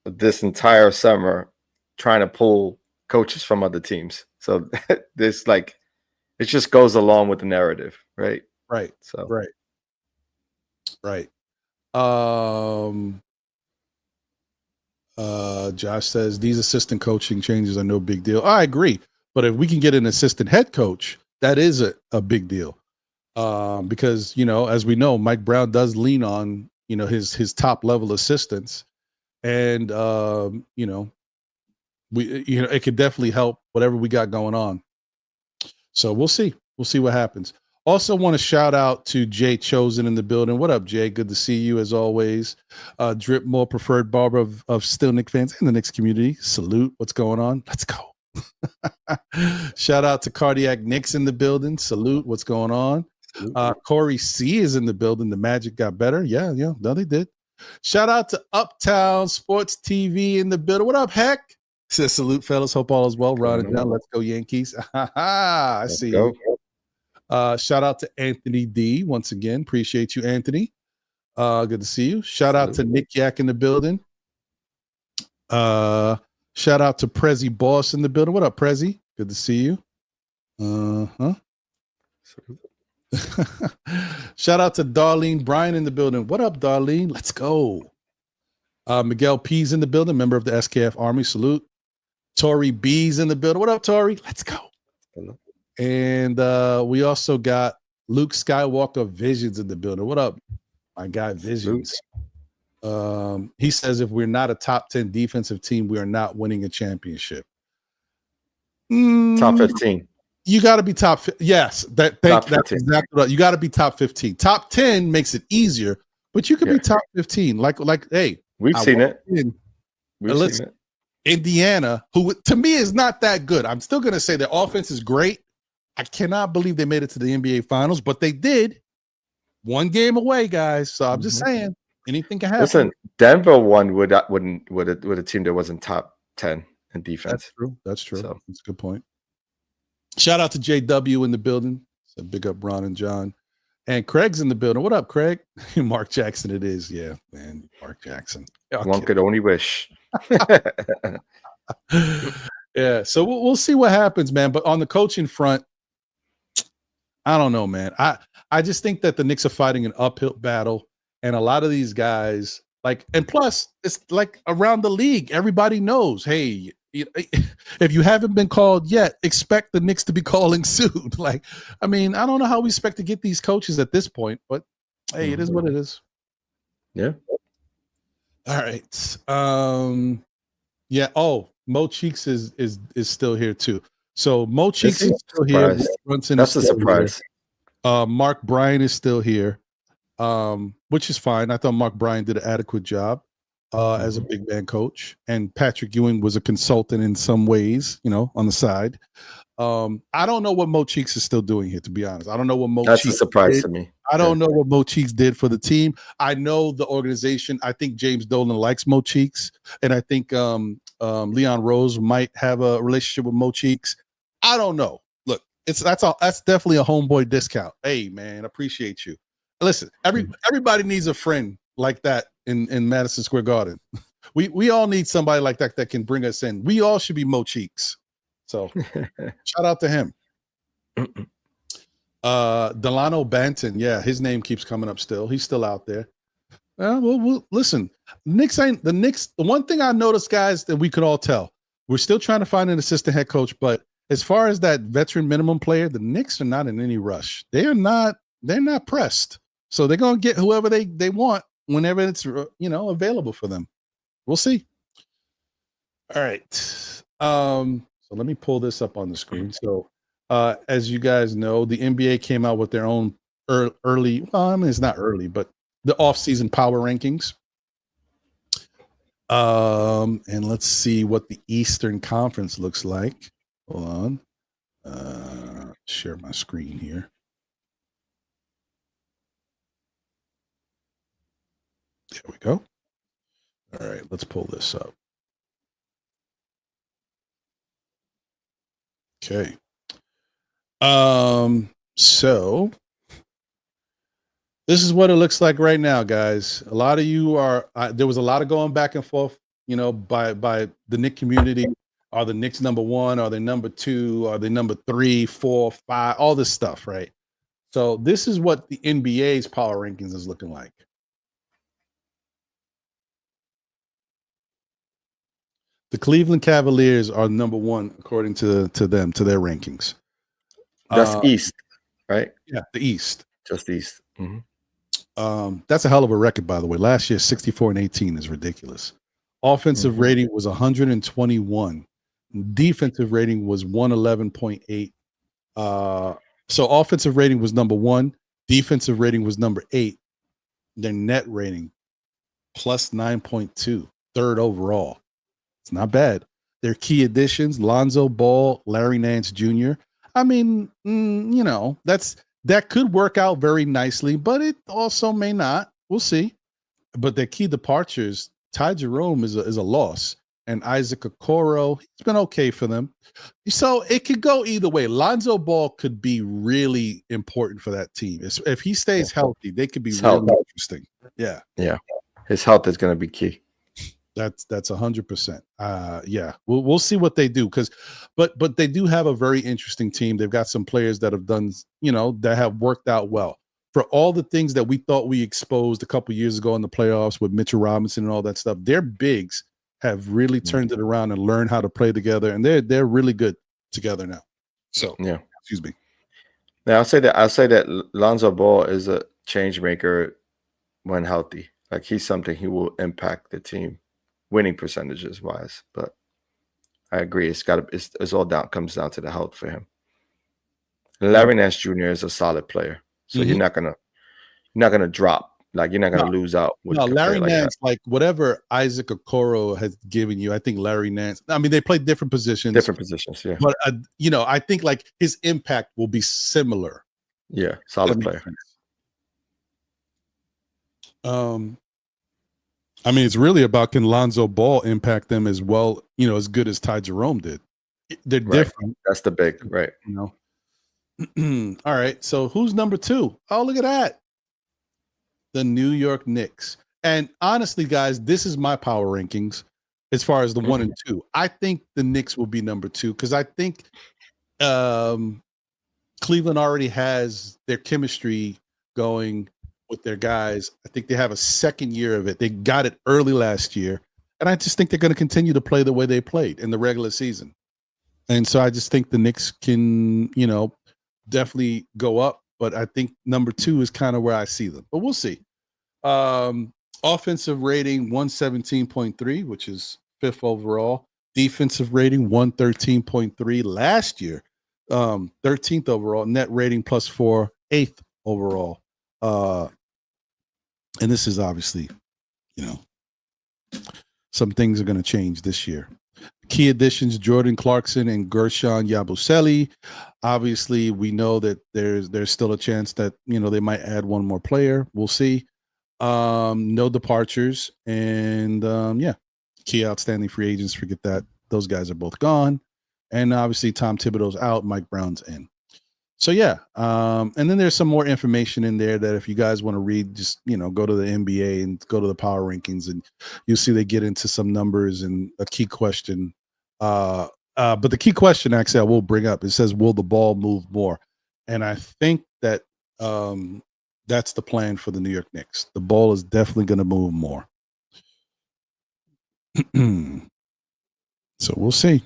this entire summer trying to pull coaches from other teams. So this it just goes along with the narrative, right? Right. So right. Josh says these assistant coaching changes are no big deal. I agree. But if we can get an assistant head coach, that is a big deal. Because, as we know, Mike Brown does lean on, his top level assistants. And, it could definitely help whatever we got going on. So we'll see. We'll see what happens. Also want to shout out to Jay Chosen in the building. What up, Jay? Good to see you as always. Drip More preferred barber of Still Knicks fans in the Knicks community. Salute. What's going on? Let's go. Shout out to Cardiac Knicks in the building. Salute. What's going on? Corey C is in the building. The Magic got better. Yeah, no, they did. Shout out to Uptown Sports TV in the building. What up, Heck? Says salute, fellas. Hope all is well. Ron and John. Let's go, Yankees. I see you. Shout out to Anthony D once again. Appreciate you, Anthony. Good to see you. Shout out to Nick Yak in the building. Shout out to Prezi Boss in the building. What up, Prezi? Good to see you. Shout out to Darlene Bryan in the building. What up, Darlene? Let's go. Miguel P's in the building, member of the SKF Army. Salute. Tori B's in the building. What up, Tori? Let's go. And we also got Luke Skywalker Visions in the building. What up, my guy Visions? He says if we're not a top 10 defensive team, we are not winning a championship. Top 15. You got to be top. Yes, that's exactly right. You got to be top 15. Top 10 makes it easier, but you could be top 15. Like, hey, we've seen it. We've seen it. Indiana, who to me is not that good. I'm still going to say their offense is great. I cannot believe they made it to the NBA Finals, but they did. One game away, guys. So I'm just saying, anything can happen. Listen, Denver won with a team that wasn't top 10 in defense. That's true. So. That's a good point. Shout out to JW in the building. So big up Ron and John. And Craig's in the building. What up, Craig? Mark Jackson it is. Yeah, man. Mark Jackson. One could only wish. Yeah, so we'll see what happens, man. But on the coaching front, I don't know, man. I just think that the Knicks are fighting an uphill battle, and a lot of these guys, and plus, it's like around the league, everybody knows, hey, if you haven't been called yet, expect the Knicks to be calling soon. I don't know how we expect to get these coaches at this point, but hey, it is what it is. Yeah. All right. Yeah. Oh, Mo Cheeks is still here too. So Mo Cheeks is still here. Brunson That's a surprise. Mark Bryan is still here, which is fine. I thought Mark Bryan did an adequate job as a big man coach, and Patrick Ewing was a consultant in some ways, on the side. I don't know what Mo Cheeks is still doing here, to be honest. I don't know what Mo That's Cheeks a surprise did. to me. I don't know what Mo Cheeks did for the team. I know the organization. I think James Dolan likes Mo Cheeks, and I think Leon Rose might have a relationship with Mo Cheeks. I don't know. Look, that's definitely a homeboy discount. Hey, man, appreciate you. Listen, everybody needs a friend like that in Madison Square Garden. We all need somebody like that can bring us in. We all should be Mo Cheeks. So shout out to him. Delano Banton, yeah, his name keeps coming up still. He's still out there. Well, listen, the Knicks. The one thing I noticed, guys, that we could all tell, we're still trying to find an assistant head coach, but as far as that veteran minimum player, the Knicks are not in any rush. They're not pressed. So they're going to get whoever they want whenever it's available for them. We'll see. All right. So let me pull this up on the screen. So as you guys know, the NBA came out with their own early, it's not early, but the off-season power rankings. And let's see what the Eastern Conference looks like. Hold on. Share my screen here. There we go. All right, let's pull this up. Okay. So this is what it looks like right now, guys. A lot of you are there was a lot of going back and forth, by the Knicks community. Are the Knicks number one? Are they number two? Are they number 3, 4, 5? All this stuff, right? So this is what the NBA's power rankings is looking like. The Cleveland Cavaliers are number one according to them, to their rankings. That's East, right? Yeah, the East. Just East. Mm-hmm. That's a hell of a record, by the way. Last year, 64-18 is ridiculous. Offensive rating was 121. Defensive rating was 111.8. So offensive rating was number 1. Defensive rating was number 8. Their net rating plus 9.2, third overall. It's not bad. Their key additions: Lonzo Ball, Larry Nance Jr. I mean, that could work out very nicely, but it also may not. We'll see. But their key departures: Ty Jerome is a loss, and Isaac Okoro, he's been okay for them. So it could go either way. Lonzo Ball could be really important for that team. If he stays healthy, they could be really interesting. Yeah. Yeah. His health is going to be key. That's 100%. Yeah, we'll see what they do, but they do have a very interesting team. They've got some players that have done, that have worked out well. For all the things that we thought we exposed a couple years ago in the playoffs with Mitchell Robinson and all that stuff, their bigs have really turned it around and learned how to play together, and they're really good together now. So yeah, excuse me. Now I'll say that Lonzo Ball is a change maker when healthy. Like, he's something he will impact the team, winning percentages wise. But I agree, it's all comes down to the health for him. Larry Nance Jr. is a solid player, so you're not gonna drop. Like, you're not gonna lose out. No, Larry Nance, like whatever Isaac Okoro has given you, I think Larry Nance. I mean, they play different positions. Yeah. But I think like his impact will be similar. Yeah, solid player. I mean, it's really about, can Lonzo Ball impact them as well, as good as Ty Jerome did. They're different. That's the big, right. All right. So who's number 2? Oh, look at that. The New York Knicks. And honestly, guys, this is my power rankings as far as the 1 and 2. I think the Knicks will be number 2 because I think Cleveland already has their chemistry going with their guys. I think they have a second year of it. They got it early last year. And I just think they're going to continue to play the way they played in the regular season. And so I just think the Knicks can, definitely go up. But I think number 2 is kind of where I see them. But we'll see. Offensive rating 117.3, which is 5th overall. Defensive rating 113.3 last year. 13th overall. Net rating +4, 8th overall. And this is obviously, some things are going to change this year. Key additions: Jordan Clarkson and Gershon Yabusele. Obviously, we know that there's still a chance that, they might add one more player. We'll see. No departures. And key outstanding free agents, forget that. Those guys are both gone. And obviously Tom Thibodeau's out, Mike Brown's in. So and then there's some more information in there that if you guys want to read, just go to the NBA and go to the power rankings, and you'll see they get into some numbers and a key question. But the key question, actually, I will bring up, it says, will the ball move more? And I think that that's the plan for the New York Knicks. The ball is definitely going to move more. So we'll see.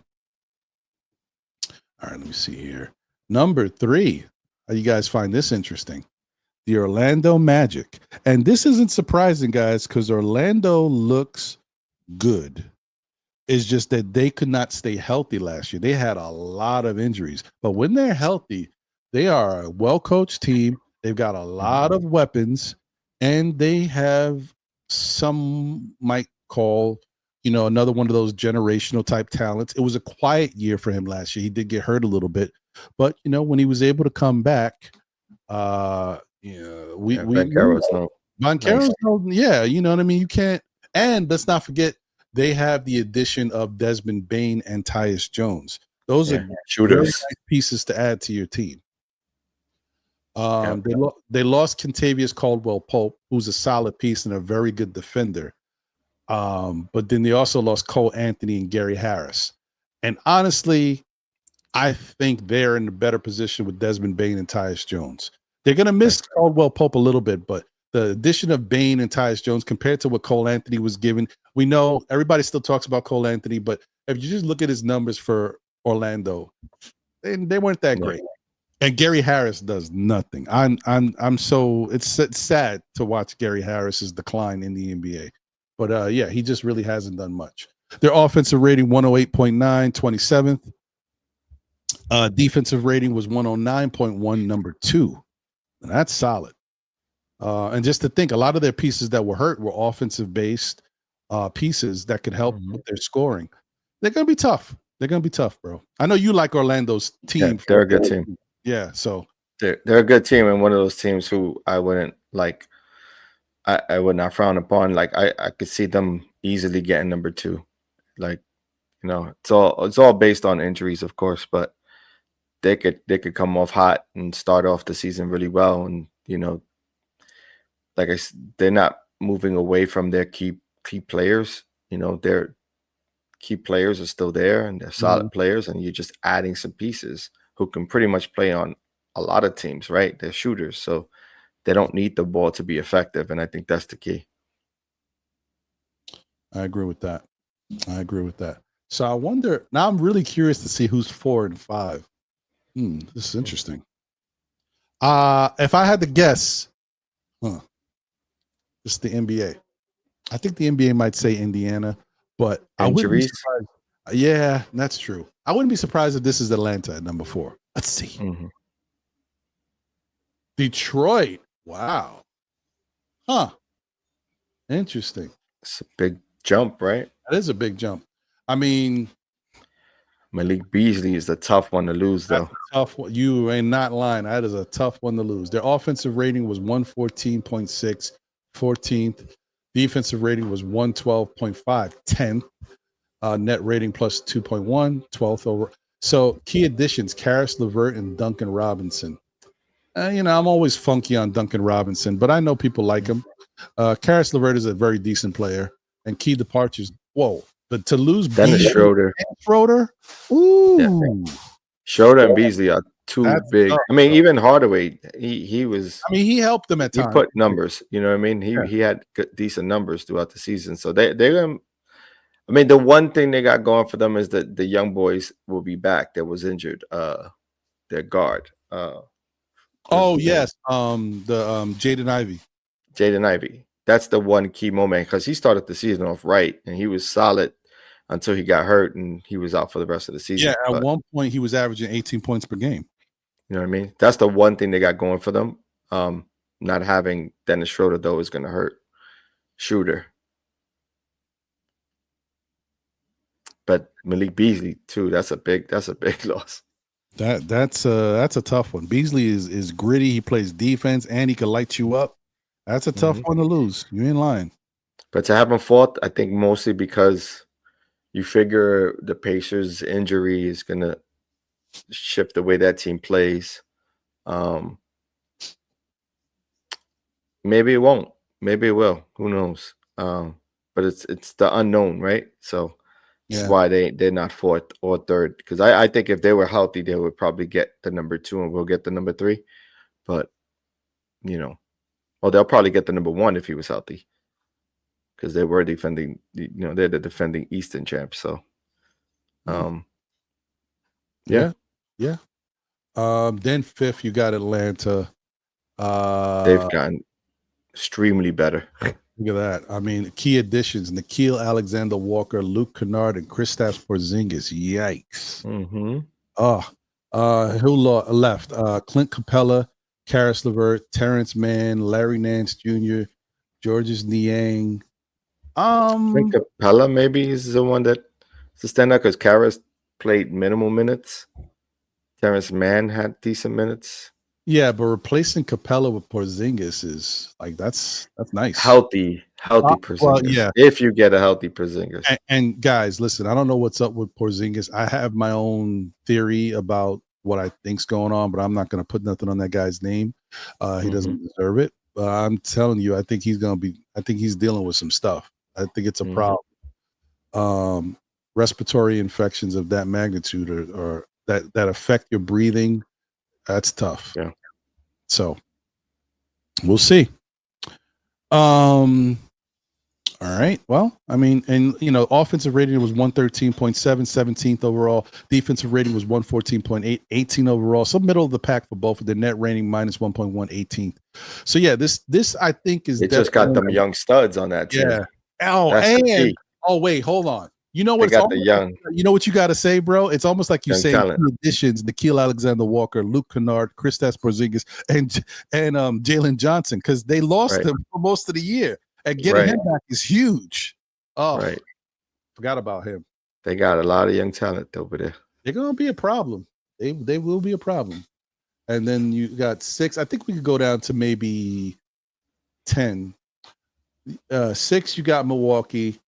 All right, let me see here. Number 3, how you guys find this interesting? The Orlando Magic. And this isn't surprising, guys, because Orlando looks good. It's just that they could not stay healthy last year. They had a lot of injuries. But when they're healthy, they are a well-coached team. They've got a lot of weapons, and they have, some might call, another one of those generational type talents. It was a quiet year for him last year. He did get hurt a little bit. But when he was able to come back, Banchero's yeah, you know what I mean? You can't, and let's not forget, they have the addition of Desmond Bane and Tyus Jones. Those are shooters, very nice pieces to add to your team. They lost Kentavious Caldwell-Pope, who's a solid piece and a very good defender. But then they also lost Cole Anthony and Gary Harris. And honestly, I think they're in a better position with Desmond Bane and Tyus Jones. They're going to miss Caldwell-Pope a little bit, but the addition of Bane and Tyus Jones compared to what Cole Anthony was given, we know everybody still talks about Cole Anthony, but if you just look at his numbers for Orlando, they weren't that great. And Gary Harris does nothing. It's sad to watch Gary Harris's decline in the NBA. But he just really hasn't done much. Their offensive rating 108.9, 27th. Defensive rating was 109.1, number 2. That's solid. And just to think, a lot of their pieces that were hurt were offensive-based pieces that could help with their scoring. They're going to be tough. They're going to be tough, bro. I know you like Orlando's team. Yeah, they're a good team. Yeah, so. They're a good team, and one of those teams who I wouldn't like. I would not frown upon. Like I could see them easily getting number 2. Like, it's all based on injuries, of course, but they could come off hot and start off the season really well, and like they're not moving away from their key players. Their key players are still there, and they're solid players, and you're just adding some pieces who can pretty much play on a lot of teams, right? They're shooters, so they don't need the ball to be effective, and I think that's the key. I agree with that. So I wonder, now I'm really curious to see who's 4 and 5. This is interesting. If I had to guess, this is the NBA. I think the NBA might say Indiana, but I wouldn't be surprised. Yeah, that's true. I wouldn't be surprised if this is Atlanta at number 4. Let's see. Detroit. Wow. Interesting. It's a big jump, right? That is a big jump. I mean, Malik Beasley is a tough one to lose, though. Tough one. You ain't not lying. That is a tough one to lose. Their offensive rating was 114.6, 14th. Defensive rating was 112.5, 10th. Net rating plus 2.1, 12th over. So key additions: Karis LeVert and Duncan Robinson. I'm always funky on Duncan Robinson, but I know people like him. Karis LeVert is a very decent player. And key departures. Whoa. But to lose Dennis Schroeder. Ooh. Yeah. Schroeder and Beasley are too big. Tough, I mean, even Hardaway, he was. I mean, he helped them at times. He put numbers. You know what I mean? He had decent numbers throughout the season. So they're going to. I mean, the one thing they got going for them is that the young boys will be back that was injured. Their guard. Yes. Jaden Ivey. That's the one key moment, because he started the season off right and he was solid until he got hurt and he was out for the rest of the season. Yeah, at one point he was averaging 18 points per game. You know what I mean? That's the one thing they got going for them. Not having Dennis Schroeder, though, is going to hurt Shooter. But Malik Beasley too. That's a big loss. That's a tough one. Beasley is gritty. He plays defense and he can light you up. That's a tough one to lose. You ain't lying. But to have him fought, I think mostly because you figure the Pacers' injury is going to shift the way that team plays. Maybe it won't. Maybe it will. Who knows? But it's the unknown, right? So that's why they're not 4th or 3rd. Because I think if they were healthy, they would probably get the number 2 and we'll get the number 3. But, they'll probably get the number 1 if he was healthy. Because they were defending, they're the defending Eastern champs. So, yeah. Then 5th, you got Atlanta. They've gotten extremely better. Look at that. I mean, key additions: Nickeil Alexander-Walker, Luke Kennard, and Kristaps Porzingis. Yikes. Who left? Clint Capella, Karis LeVert, Terrence Mann, Larry Nance Jr., Georges Niang. Clint Capella maybe is the one that's the standout because Karis played minimal minutes. Terrence Mann had decent minutes. Yeah, but replacing Capella with Porzingis is like that's nice. Healthy Porzingis. Well, yeah. If you get a healthy Porzingis. And guys, listen, I don't know what's up with Porzingis. I have my own theory about what I think's going on, but I'm not going to put nothing on that guy's name. He doesn't deserve it. But I'm telling you, I think he's dealing with some stuff. I think it's a problem. Respiratory infections of that magnitude or that affect your breathing. That's tough. Yeah. So we'll see. All right. Well, I mean, and offensive rating was 113.7, 17th overall. Defensive rating was 114.8, 18 overall. So middle of the pack for both of the net rating minus 1.1, 18th. So yeah, this I think is they just got them young studs on that team. Yeah. Wait, hold on. You know They what? It's got the almost young you know what you got to say, bro? It's almost like you young say talent. additions: Nikhil Alexander-Walker, Luke Kennard, Kristaps Porzingis, and Jalen Johnson, because they lost Right. him for most of the year, and getting Right. him back is huge. Oh, Right. forgot about him. They got a lot of young talent over there. They're gonna be a problem. They will be a problem. And then you got 6. I think we could go down to maybe 10. 6, you got Milwaukee.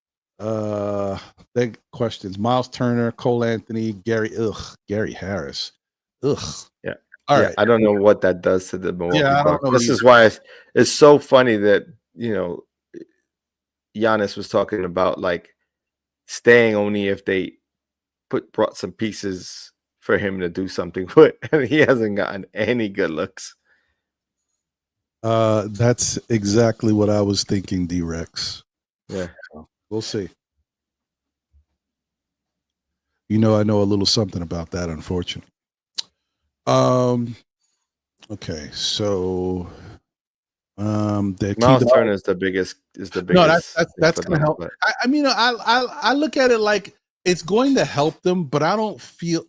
They questions: Miles Turner, Cole Anthony, Gary Harris. Ugh. Yeah. All yeah, right. I don't know what that does to the Milwaukee Yeah, I don't Bucks. know This either. is why it's so funny that, Giannis was talking about like staying only if they brought some pieces for him to do something with, and he hasn't gotten any good looks. That's exactly what I was thinking, D-Rex. Yeah. We'll see. I know a little something about that, unfortunately. Okay, so Miles Turner is the biggest. No, that's gonna help. I mean, I look at it like it's going to help them, but I don't feel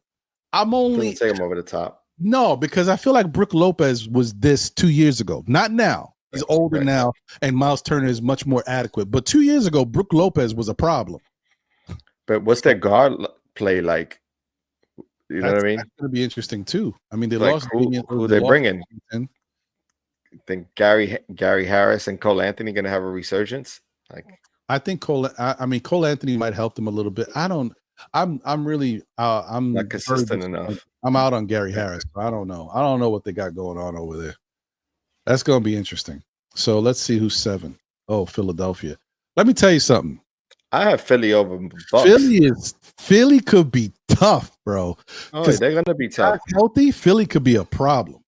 Doesn't take him over the top. No, because I feel like Brook Lopez was this 2 years ago. Not now. He's older now, and Miles Turner is much more adequate. But 2 years ago, Brook Lopez was a problem. But what's their guard play like? You know what I mean? That's going to be interesting too. I mean, they like lost who they bringing. I think Gary Harris and Cole Anthony going to have a resurgence. I think Cole Anthony might help them a little bit. I'm not consistent enough. I'm out on Gary Harris. I don't know. I don't know what they got going on over there. That's going to be interesting. So let's see who's 7. Oh, Philadelphia. Let me tell you something. I have Philly over Bucks. Philly could be tough, bro. Oh, they're going to be tough. Healthy, Philly could be a problem.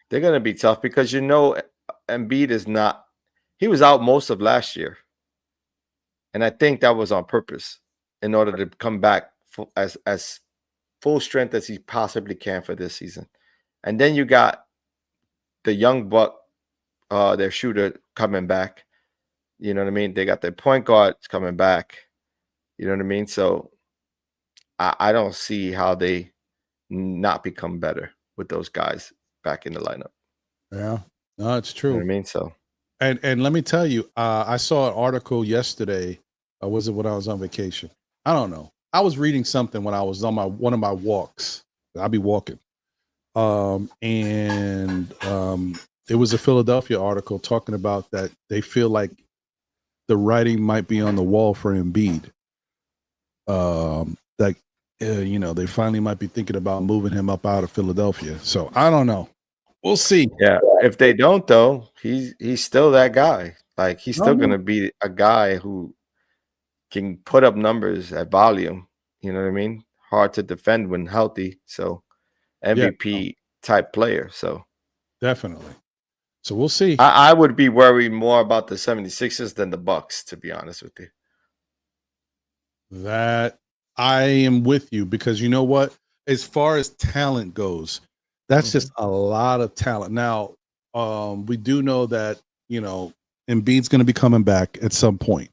They're going to be tough because Embiid is not. He was out most of last year, and I think that was on purpose in order to come back as full strength as he possibly can for this season. And then you got the young buck, their shooter coming back. You know what I mean? They got their point guards coming back. You know what I mean? So I don't see how they not become better with those guys back in the lineup. Yeah, no, it's true. You know what I mean? So, and let me tell you, I saw an article yesterday. Was it when I was on vacation? I don't know. I was reading something when I was on one of my walks. I'll be walking. It was a Philadelphia article talking about that they feel like the writing might be on the wall for Embiid. They finally might be thinking about moving him up out of Philadelphia. So I don't know. We'll see. Yeah, if they don't, though, he's still that guy. Like he's still going to be a guy who can put up numbers at volume. You know what I mean? Hard to defend when healthy. So MVP type player. So definitely. So we'll see. I would be worried more about the 76ers than the Bucks, to be honest with you. That I am with you because you know what? As far as talent goes, that's just a lot of talent. Now, we do know that, Embiid's going to be coming back at some point.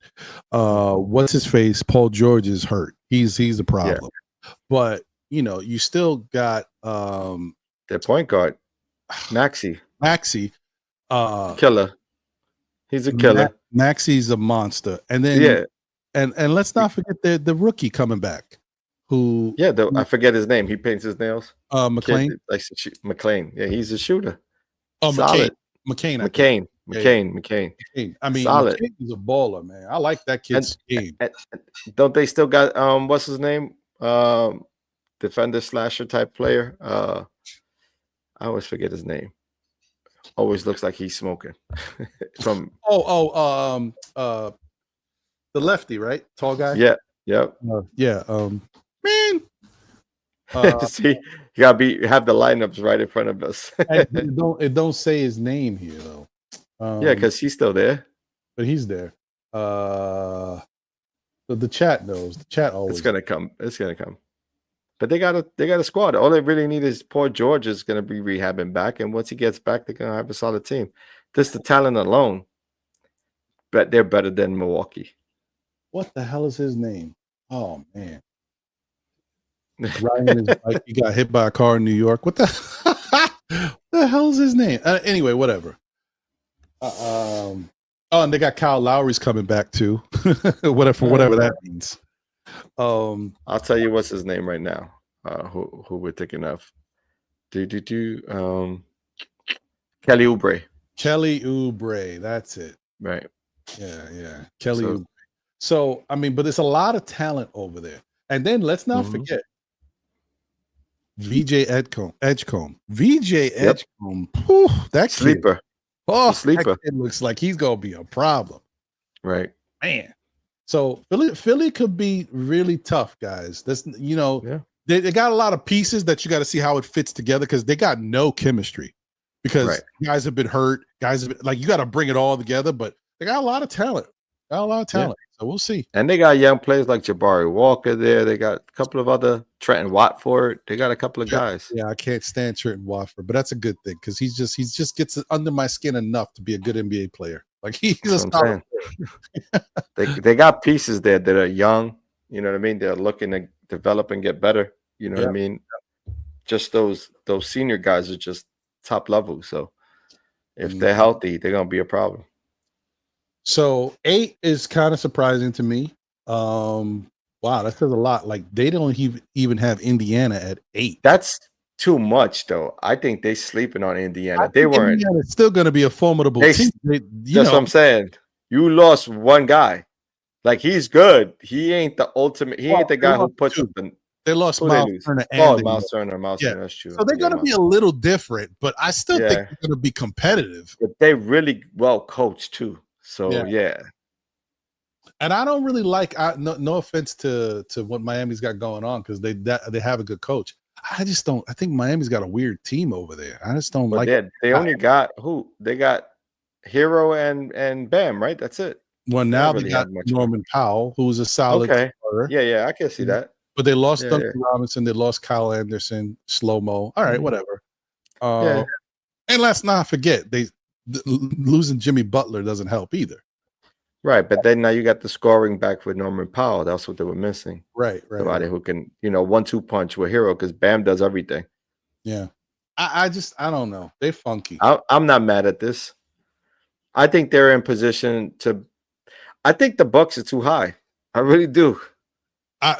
What's his face? Paul George is hurt. He's a problem. Yeah. But, you still got their point guard, Maxey. Killer. He's a killer. Maxey's a monster. And then and let's not forget the rookie coming back. Who I forget his name. He paints his nails. McLean. McLean. Yeah, he's a shooter. Oh, solid. McCain. I mean, solid. McCain is a baller, man. I like that kid's game. And don't they still got what's his name? Defender slasher type player. I always forget his name. Always looks like he's smoking. From the lefty, right? Tall guy. Yeah. Yep. Man. See, you gotta have the lineups right in front of us. it don't say his name here though. Because he's still there. But he's there. The chat knows. The chat always. It's gonna come. But they got a squad. All they really need is Paul George is gonna be rehabbing back, and once he gets back, they're gonna have a solid team. Just the talent alone, but they're better than Milwaukee. What the hell is his name? Oh man. Riding his bike, he got hit by a car in New York. What the hell is his name? Anyway, whatever. Oh, and they got Kyle Lowry's coming back too. whatever that means. I'll tell you what's his name right now. Who we're thinking of? Kelly Oubre. Kelly Oubre, that's it. Right. Yeah. Kelly Oubre. So I mean, but there's a lot of talent over there. And then let's not forget VJ Edgecombe. VJ Edgecombe. Whew, that sleeper. Kid, oh, sleeper. That kid looks like he's gonna be a problem. Right. Man. So Philly could be really tough, guys. That's they got a lot of pieces that you got to see how it fits together because they got no chemistry. Because guys have been hurt, you got to bring it all together, but they got a lot of talent. So we'll see. And they got young players like Jabari Walker there. They got a couple of other Trenton Watford. They got a couple of guys. Yeah, I can't stand Trenton Watford, but that's a good thing because he just gets under my skin enough to be a good NBA player. Like he's a solid player. They got pieces there that are young. You know what I mean? They're looking to develop and get better. You know what I mean? Just those senior guys are just top level. So if they're healthy, they're gonna be a problem. So 8 is kind of surprising to me. Wow, that says a lot. Like they don't even have Indiana at 8. That's too much, though. I think they sleeping on Indiana. They weren't. Indiana's still going to be a formidable team. That's what I'm saying. You lost one guy. Like he's good. He ain't the ultimate. He ain't the guy who puts up the. They lost Miles Turner Miles Turner. That's true. So they're going to be a little different, but I still think they're going to be competitive. But they really well coached too. So yeah. And I don't really like. No offense to what Miami's got going on because they have a good coach. I just don't. I think Miami's got a weird team over there. I just don't like. They only got who? They got Hero and Bam, right? That's it. Well, now they got Norman Powell, who's a solid. Okay. Yeah, I can see that. But they lost Duncan Robinson. They lost Kyle Anderson, slow-mo. All right, whatever. And let's not forget, losing Jimmy Butler doesn't help either. Right, but then now you got the scoring back with Norman Powell. That's what they were missing. Right. Somebody who can, 1-2 punch with Hero because Bam does everything. Yeah. I don't know. They're funky. I'm not mad at this. I think they're in position to. I think the Bucks are too high. I really do.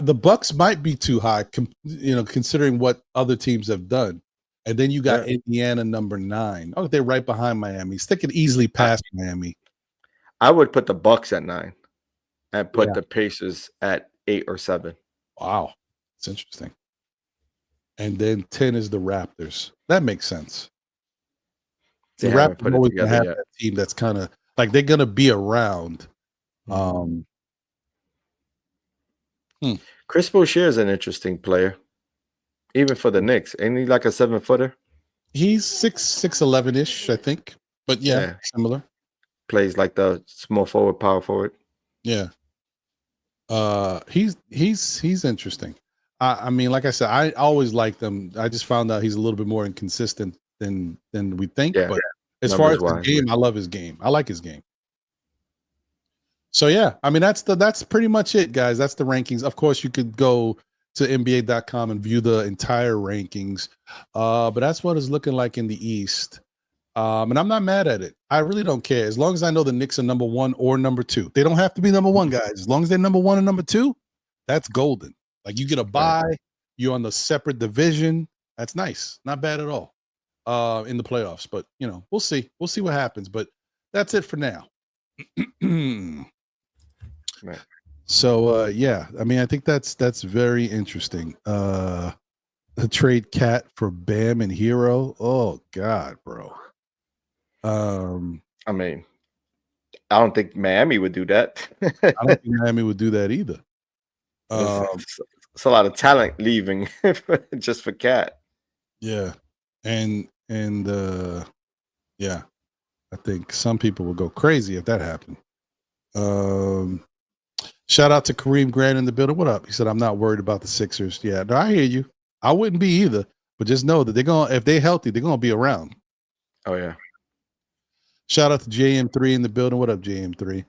The Bucks might be too high, considering what other teams have done. And then you got Indiana number 9. Oh, they're right behind Miami. They could easily pass Miami. I would put the Bucks at 9 and put the Pacers at 8 or 7. Wow. That's interesting. And then 10 is the Raptors. That makes sense. The Raptors always going to have that team that's kind of like they're going to be around. Chris Boucher is an interesting player, even for the Knicks. Ain't he like a 7-footer? He's 6'11" I think. But similar. Plays like the small forward, power forward. Yeah. He's interesting. I mean, like I said, I always liked him. I just found out he's a little bit more inconsistent than we think. Yeah. But as far as the game, I love his game. I like his game. So yeah, I mean that's pretty much it, guys. That's the rankings. Of course, you could go to NBA.com and view the entire rankings. But that's what it's looking like in the East. And I'm not mad at it. I really don't care. As long as I know the Knicks are number 1 or number 2. They don't have to be number 1, guys. As long as they're number 1 and number 2, that's golden. Like you get a bye, you're on the separate division. That's nice. Not bad at all. In the playoffs. But we'll see. We'll see what happens. But that's it for now. Right. So I mean I think that's very interesting. The trade Cat for Bam and Hero. Oh God, bro. I mean, I don't think Miami would do that. I don't think Miami would do that either. It's a lot of talent leaving just for Cat. Yeah, and yeah, I think some people would go crazy if that happened. Shout out to Kareem Grant in the building. What up? He said, I'm not worried about the Sixers. Yeah, no, I hear you. I wouldn't be either, but just know that if they're healthy, they're going to be around. Oh, yeah. Shout out to JM3 in the building. What up, JM3?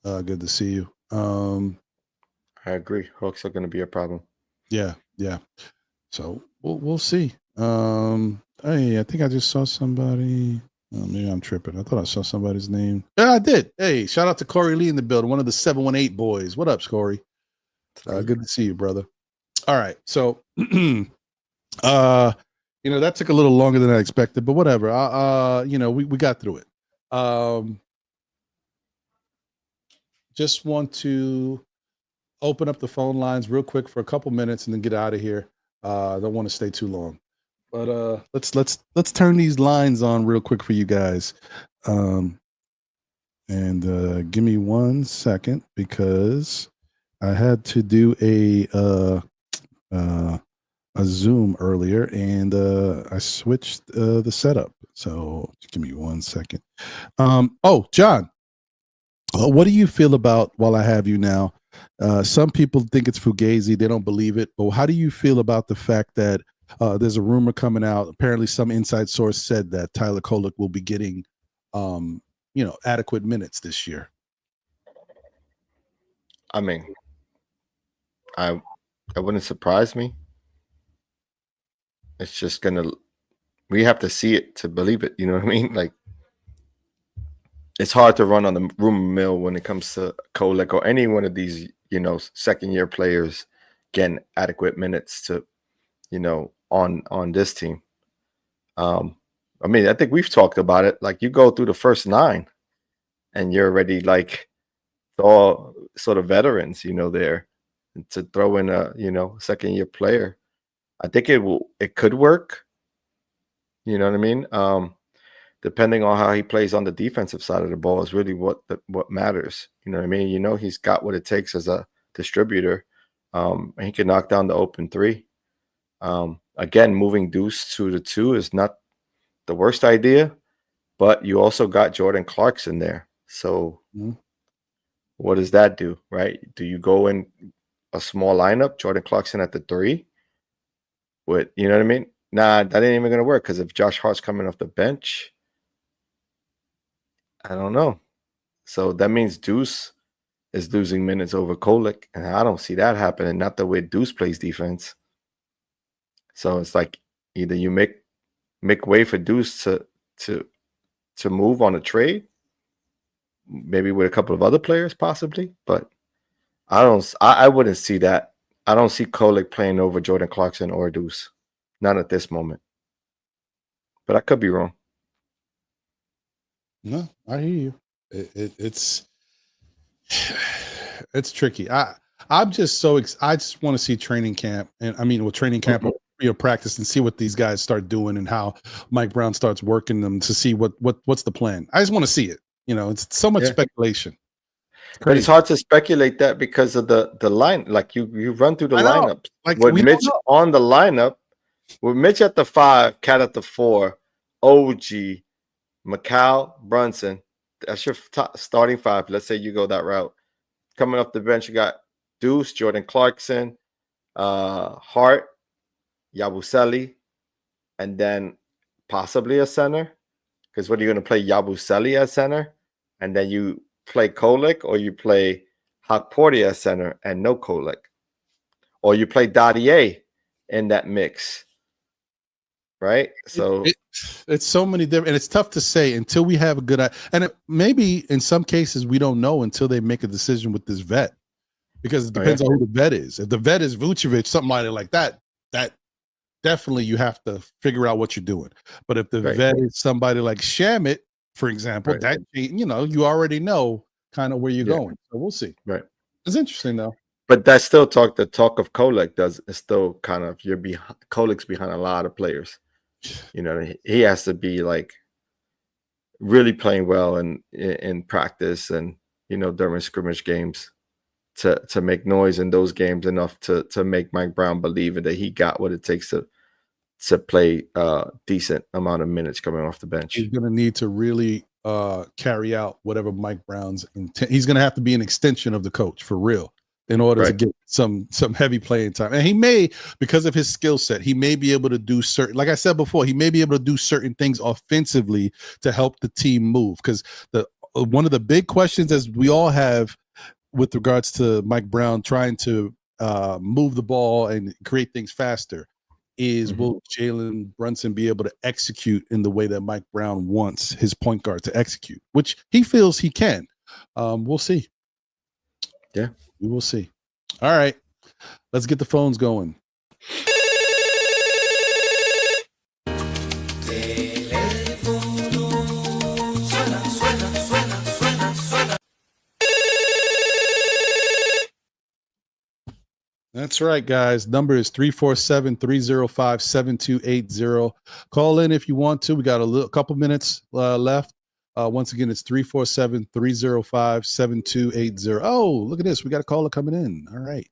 Good to see you. I agree. Hooks are going to be a problem. Yeah. So we'll see. Hey, I think I just saw somebody. Oh, maybe I'm tripping. I thought I saw somebody's name. Yeah, I did. Hey, shout out to Corey Lee in the building, one of the 718 boys. What up, Corey? Good to see you, brother. All right. So that took a little longer than I expected, but whatever. We got through it. Just want to open up the phone lines real quick for a couple minutes and then get out of here. I don't want to stay too long, but let's turn these lines on real quick for you guys. And give me 1 second because I had to do a Zoom earlier and I switched the setup. So give me 1 second. John, what do you feel about, while I have you now, some people think it's Fugazi. They don't believe it. But how do you feel about the fact that there's a rumor coming out? Apparently some inside source said that Tyler Kolek will be getting, adequate minutes this year. I mean, I wouldn't surprise me. It's just we have to see it to believe it. You know what I mean? Like, it's hard to run on the rumor mill when it comes to Kolek or any one of these, second year players getting adequate minutes to, on this team. I think we've talked about it. Like, you go through the first 9 and you're already like all sort of veterans, there, and to throw in a, second year player. I think it could work. You know what I mean? Depending on how he plays on the defensive side of the ball is really what matters. You know what I mean? He's got what it takes as a distributor. And he can knock down the open 3. Again, moving Deuce to the 2 is not the worst idea, but you also got Jordan Clarkson there. So what does that do, right? Do you go in a small lineup, Jordan Clarkson at the 3? You know what I mean? Nah, that ain't even going to work because if Josh Hart's coming off the bench, I don't know. So that means Deuce is losing minutes over Kolek, and I don't see that happening. Not the way Deuce plays defense. So it's like either you make way for Deuce to move on a trade, maybe with a couple of other players possibly, but I wouldn't see that. I don't see Kolek playing over Jordan Clarkson or Deuce, not at this moment. But I could be wrong. No, I hear you. It's tricky. I'm just I just want to see training camp, and training camp practice, and see what these guys start doing and how Mike Brown starts working them to see what's the plan. I just want to see it. It's so much speculation. But it's hard to speculate that because of the line. Like you run through the lineup. Like with Mitch on the lineup, with Mitch at the 5, Cat at the 4, OG, Macau, Brunson. That's your starting 5. Let's say you go that route. Coming off the bench, you got Deuce, Jordan Clarkson, Hart, Yabusele, and then possibly a center. Because what are you going to play Yabusele as center? And then you play Kolek, or you play Hawk Porter as center and no Kolek, or you play Dadier in that mix, right? So it's so many different, and it's tough to say until we have a good idea. And maybe in some cases we don't know until they make a decision with this vet, because it depends on who the vet is. If the vet is Vucevic, somebody like that definitely you have to figure out what you're doing. But if the vet is somebody like Shamit, for example, that you already know kind of where you're going. So we'll see. Right. It's interesting though. But that's still the talk of Kolek is still kind of Kolek's behind a lot of players. He has to be like really playing well in practice and during scrimmage games to make noise in those games enough to make Mike Brown believe that he got what it takes to play a decent amount of minutes coming off the bench. He's going to need to really carry out whatever Mike Brown's intent. He's going to have to be an extension of the coach for real in order to get some heavy playing time. And he may, because of his skill set, he may be able to do certain, like I said before, he may be able to do certain things offensively to help the team move. Because one of the big questions, as we all have, with regards to Mike Brown trying to move the ball and create things faster is will Jalen Brunson be able to execute in the way that Mike Brown wants his point guard to execute, which he feels he can. We'll see. Yeah, we will see. All right, let's get the phones going. That's right, guys. Number is 347-305-7280. Call in if you want to. We got a couple minutes left. Once again, it's 347-305-7280. Oh, look at this. We got a caller coming in. All right.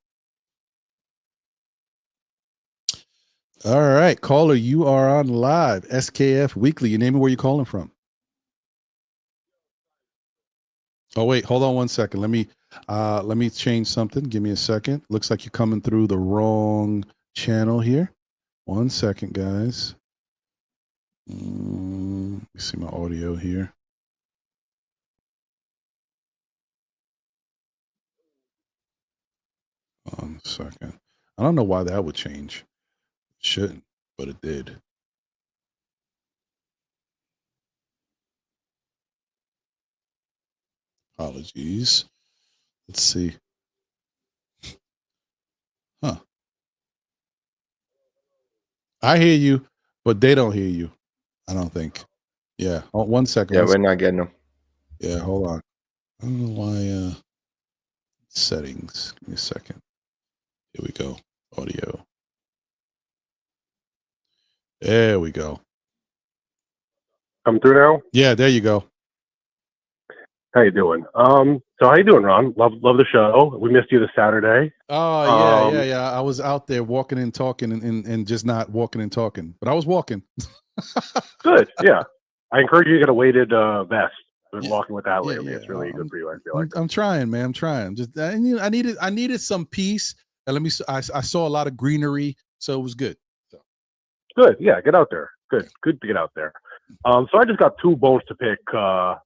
All right, caller, you are on live. SKF Weekly. Your name and where you calling from? Oh, wait, hold on 1 second. Let me change something. Give me a second. Looks like you're coming through the wrong channel here. 1 second, guys. Let me see my audio here. One second. I don't know why that would change. It shouldn't, but it did. Apologies. Let's see. Huh. I hear you, but they don't hear you. I don't think. Yeah. Oh, 1 second. Yeah, we're not getting them. Yeah, hold on. I don't know why. Settings. Give me a second. Here we go. Audio. There we go. Come through now? Yeah, there you go. How you doing? So how you doing, Ron? Love the show. We missed you this Saturday. Oh, yeah. I was out there walking and talking and just not walking and talking, but I was walking. Good, yeah. I encourage you to get a weighted vest. I've been Yeah. walking with that lately. Yeah. It's really good for you, I feel like. I'm trying, man. I'm trying. Just I needed some peace. And I saw a lot of greenery, so it was good. So. Good, yeah. Get out there. Good to get out there. So I just got two bones to pick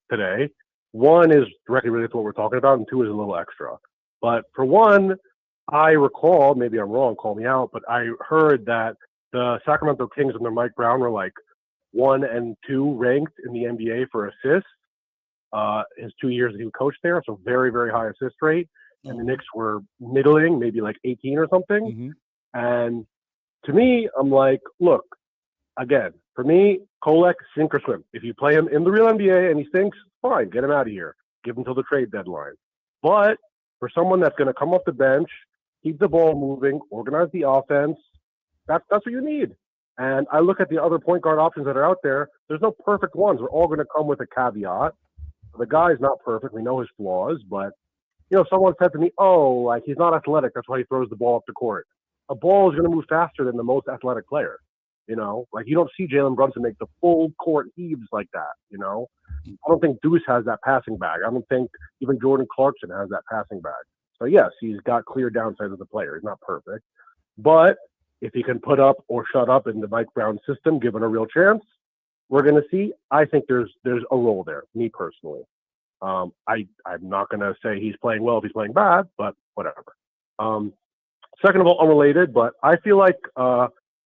today. One is directly related to what we're talking about, and two is a little extra. But for one, I recall, maybe I'm wrong, call me out, but I heard that the Sacramento Kings under Mike Brown were like 1 and 2 ranked in the NBA for assists. His 2 years that he coached there, so very, very high assist rate. And the Knicks were middling, maybe like 18 or something. Mm-hmm. And to me, I'm like, look, again, for me, Kolek, sink or swim. If you play him in the real NBA and he stinks, fine, get him out of here. Give him till the trade deadline. But for someone that's going to come off the bench, keep the ball moving, organize the offense, that's what you need. And I look at the other point guard options that are out there. There's no perfect ones. We're all going to come with a caveat. The guy's not perfect. We know his flaws, but someone said to me, "Oh, like he's not athletic. That's why he throws the ball up the court." A ball is going to move faster than the most athletic player. Like you don't see Jalen Brunson make the full court heaves like that. I don't think Deuce has that passing bag. I don't think even Jordan Clarkson has that passing bag. So yes, he's got clear downsides as a player. He's not perfect, but if he can put up or shut up in the Mike Brown system, given a real chance, we're going to see. I think there's a role there. Me personally, I'm not going to say he's playing well if he's playing bad, but whatever. Second of all, unrelated, but I feel like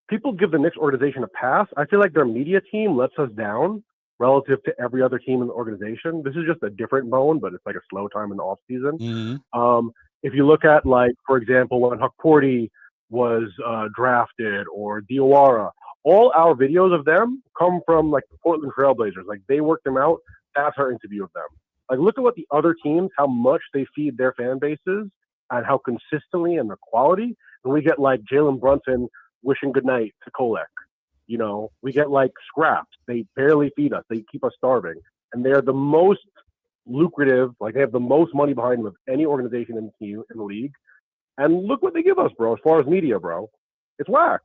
people give the Knicks organization a pass. I feel like their media team lets us down relative to every other team in the organization. This is just a different bone, but it's like a slow time in the off season. Mm-hmm. If you look at, like, for example, when Huck Porty was drafted, or Diawara, all our videos of them come from like the Portland Trailblazers. Like they worked them out. That's our interview of them. Like look at what the other teams, how much they feed their fan bases and how consistently and the quality. And we get like Jalen Brunson wishing goodnight to Kolek. We get like scraps. They barely feed us. They keep us starving. And they're the most lucrative, like they have the most money behind them of any organization in the league. And look what they give us, bro, as far as media, bro. It's whack.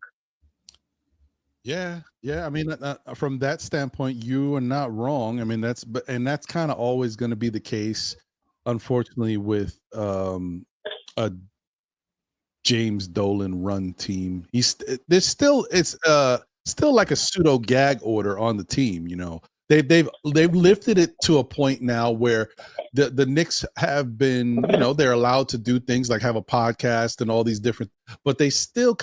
Yeah. I mean, from that standpoint, you are not wrong. I mean, that's kind of always going to be the case, unfortunately, with a James Dolan run team. It's still like a pseudo gag order on the team. they've lifted it to a point now where the Knicks have been, they're allowed to do things like have a podcast and all these different, but they still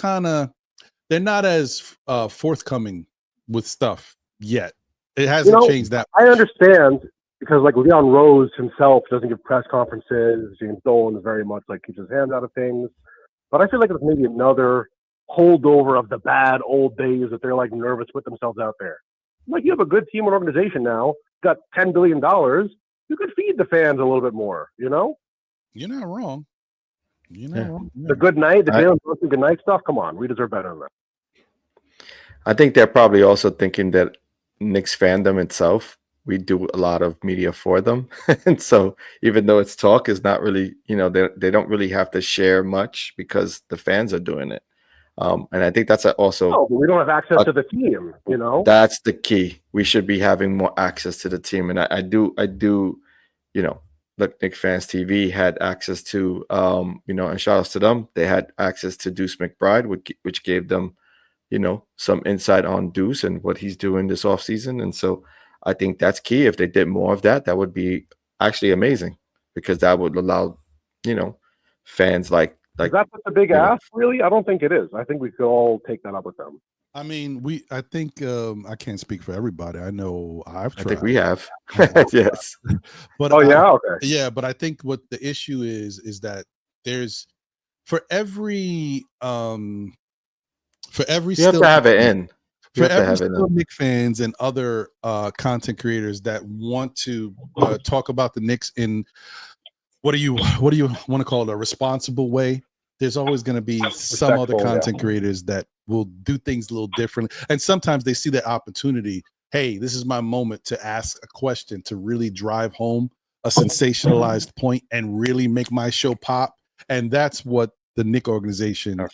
they're not as forthcoming with stuff yet. It hasn't changed that much. I understand because like Leon Rose himself doesn't give press conferences. James Dolan is very much like keeps his hands out of things. But I feel like it's maybe another holdover of the bad old days that they're like nervous with themselves out there. Like you have a good team and organization now, got $10 billion. You could feed the fans a little bit more, You're not wrong. You're not wrong. The good night, the Jalen Brunson good night stuff. Come on, we deserve better than that. I think they're probably also thinking that Knicks fandom itself, we do a lot of media for them. And so even though it's talk, is not really, they don't really have to share much because the fans are doing it. And I think that's also. No, but we don't have access to the team, That's the key. We should be having more access to the team. And I do, look, Knicks Fans TV had access to, and shout outs to them. They had access to Deuce McBride, which gave them, some insight on Deuce and what he's doing this offseason. And so I think that's key. If they did more of that, that would be actually amazing because that would allow, fans like. Is that a big ask, really? I don't think it is. I think we could all take that up with them. I mean, I think I can't speak for everybody. I know I've tried. I think we have. Yes. But okay. Yeah, but I think what the issue is that there's for every you have to have it in. For every still Knicks fans and other content creators that want to talk about the Knicks in what do you want to call it, a responsible way, there's always going to be some other content creators that will do things a little differently. And sometimes they see that opportunity. Hey, this is my moment to ask a question, to really drive home a sensationalized point and really make my show pop. And that's what the Knicks organization is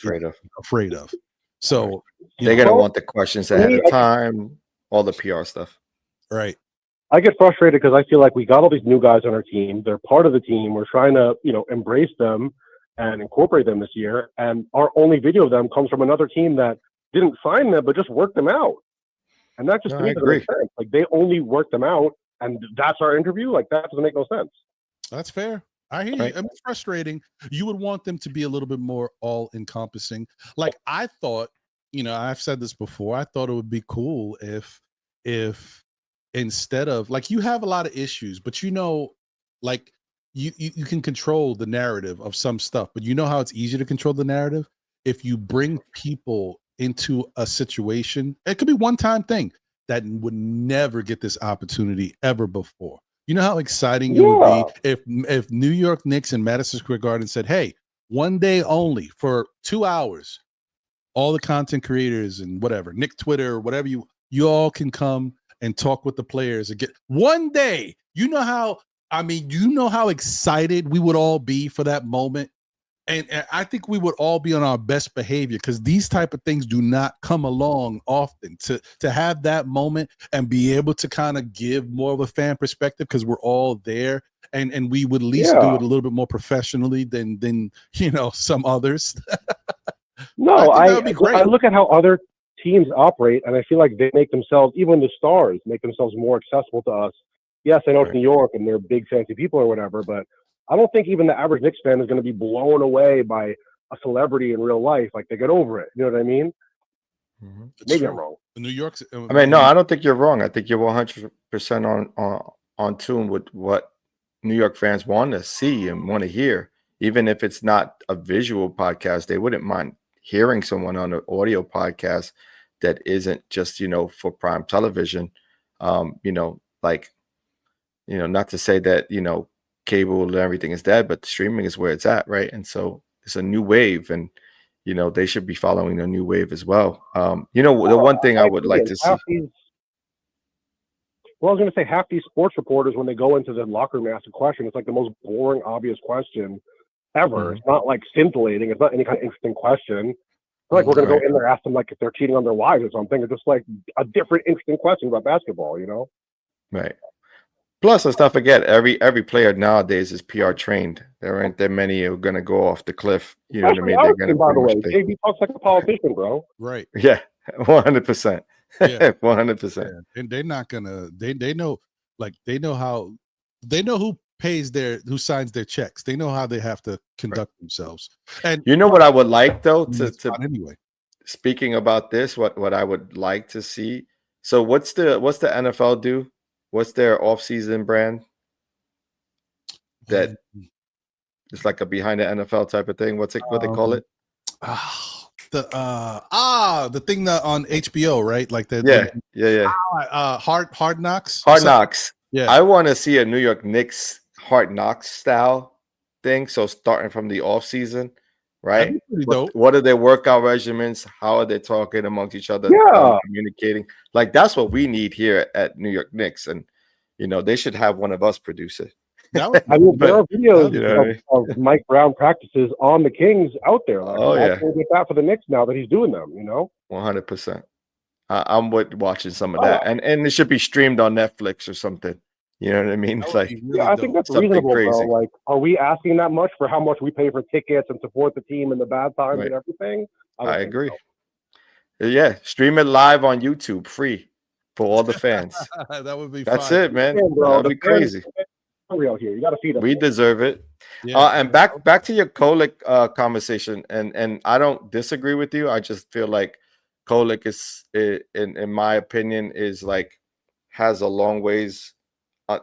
afraid of. So they're going to want the questions ahead of time, all the PR stuff. Right. I get frustrated because I feel like we got all these new guys on our team. They're part of the team. We're trying to, embrace them and incorporate them this year. And our only video of them comes from another team that didn't sign them, but just worked them out. And that just doesn't make sense. Like they only worked them out, and that's our interview. Like that doesn't make no sense. That's fair. I hear you. It's frustrating. You would want them to be a little bit more all-encompassing. Like I thought, I've said this before. I thought it would be cool if instead of like you have a lot of issues, but like you can control the narrative of some stuff, but you know how it's easier to control the narrative if you bring people into a situation. It could be one-time thing that would never get this opportunity ever before. You know how exciting it would be if New York Knicks and Madison Square Garden said, hey, one day only for 2 hours, all the content creators and whatever, Nick Twitter, whatever you all can come and talk with the players and get one day. You know how excited we would all be for that moment. And I think we would all be on our best behavior because these type of things do not come along often. To have that moment and be able to kind of give more of a fan perspective because we're all there, and we would at least do it a little bit more professionally than some others. No, I look at how other teams operate, and I feel like they make themselves, even the stars, make themselves more accessible to us. Yes, I know it's New York and they're big fancy people or whatever, but I don't think even the average Knicks fan is going to be blown away by a celebrity in real life. Like they get over it. You know what I mean? Mm-hmm. Maybe I'm wrong. New York. No, I don't think you're wrong. I think you're 100% on tune with what New York fans want to see and want to hear. Even if it's not a visual podcast, they wouldn't mind hearing someone on an audio podcast that isn't just, for prime television. Not to say that, cable and everything is dead, but streaming is where it's at, right? And so it's a new wave, and they should be following a new wave as well. The one thing I would like to see. I was going to say half these sports reporters, when they go into the locker room and ask a question, it's like the most boring, obvious question ever. Mm-hmm. It's not like scintillating. It's not any kind of interesting question. It's like we're going to go in there, ask them like if they're cheating on their wives or something. It's just like a different, interesting question about basketball, Right. Plus, let's not forget, every player nowadays is PR trained. There aren't that many who are going to go off the cliff. You know what I mean? They're going to. By the way, JB talks like a politician, bro. Right. Yeah, 100%. Yeah. 100%. And they're not gonna. They know, like they know how. They know who who signs their checks. They know how they have to conduct themselves. And You know what I would like though it's to fun anyway. speaking about this, what I would like to see. So what's the NFL do? What's their off-season brand that it's like a behind the NFL type of thing? What's it what they call it? The thing that on HBO, right? Like Yeah. Hard Knocks. Hard Knocks. Yeah. I want to see a New York Knicks Hard Knocks style thing. So starting from the off season, right? What are their workout regimens? How are they talking amongst each other? Communicating. Like that's what we need here at New York Knicks, and they should have one of us produce it. There are videos of Mike Brown practices on the Kings out there. Like, get that for the Knicks now that he's doing them. 100%. I'm watching some of that, and it should be streamed on Netflix or something. You know what I mean? It's like, really I think that's reasonable, crazy. Bro. Like, are we asking that much for how much we pay for tickets and support the team in the bad times and everything? I agree. So. Yeah, stream it live on YouTube, free for all the fans. That would be. That's it, man. That'd be crazy. Real here, you got to feed them. We deserve it. And back to your Kolek conversation, and I don't disagree with you. I just feel like Kolek is, in my opinion, is like has a long ways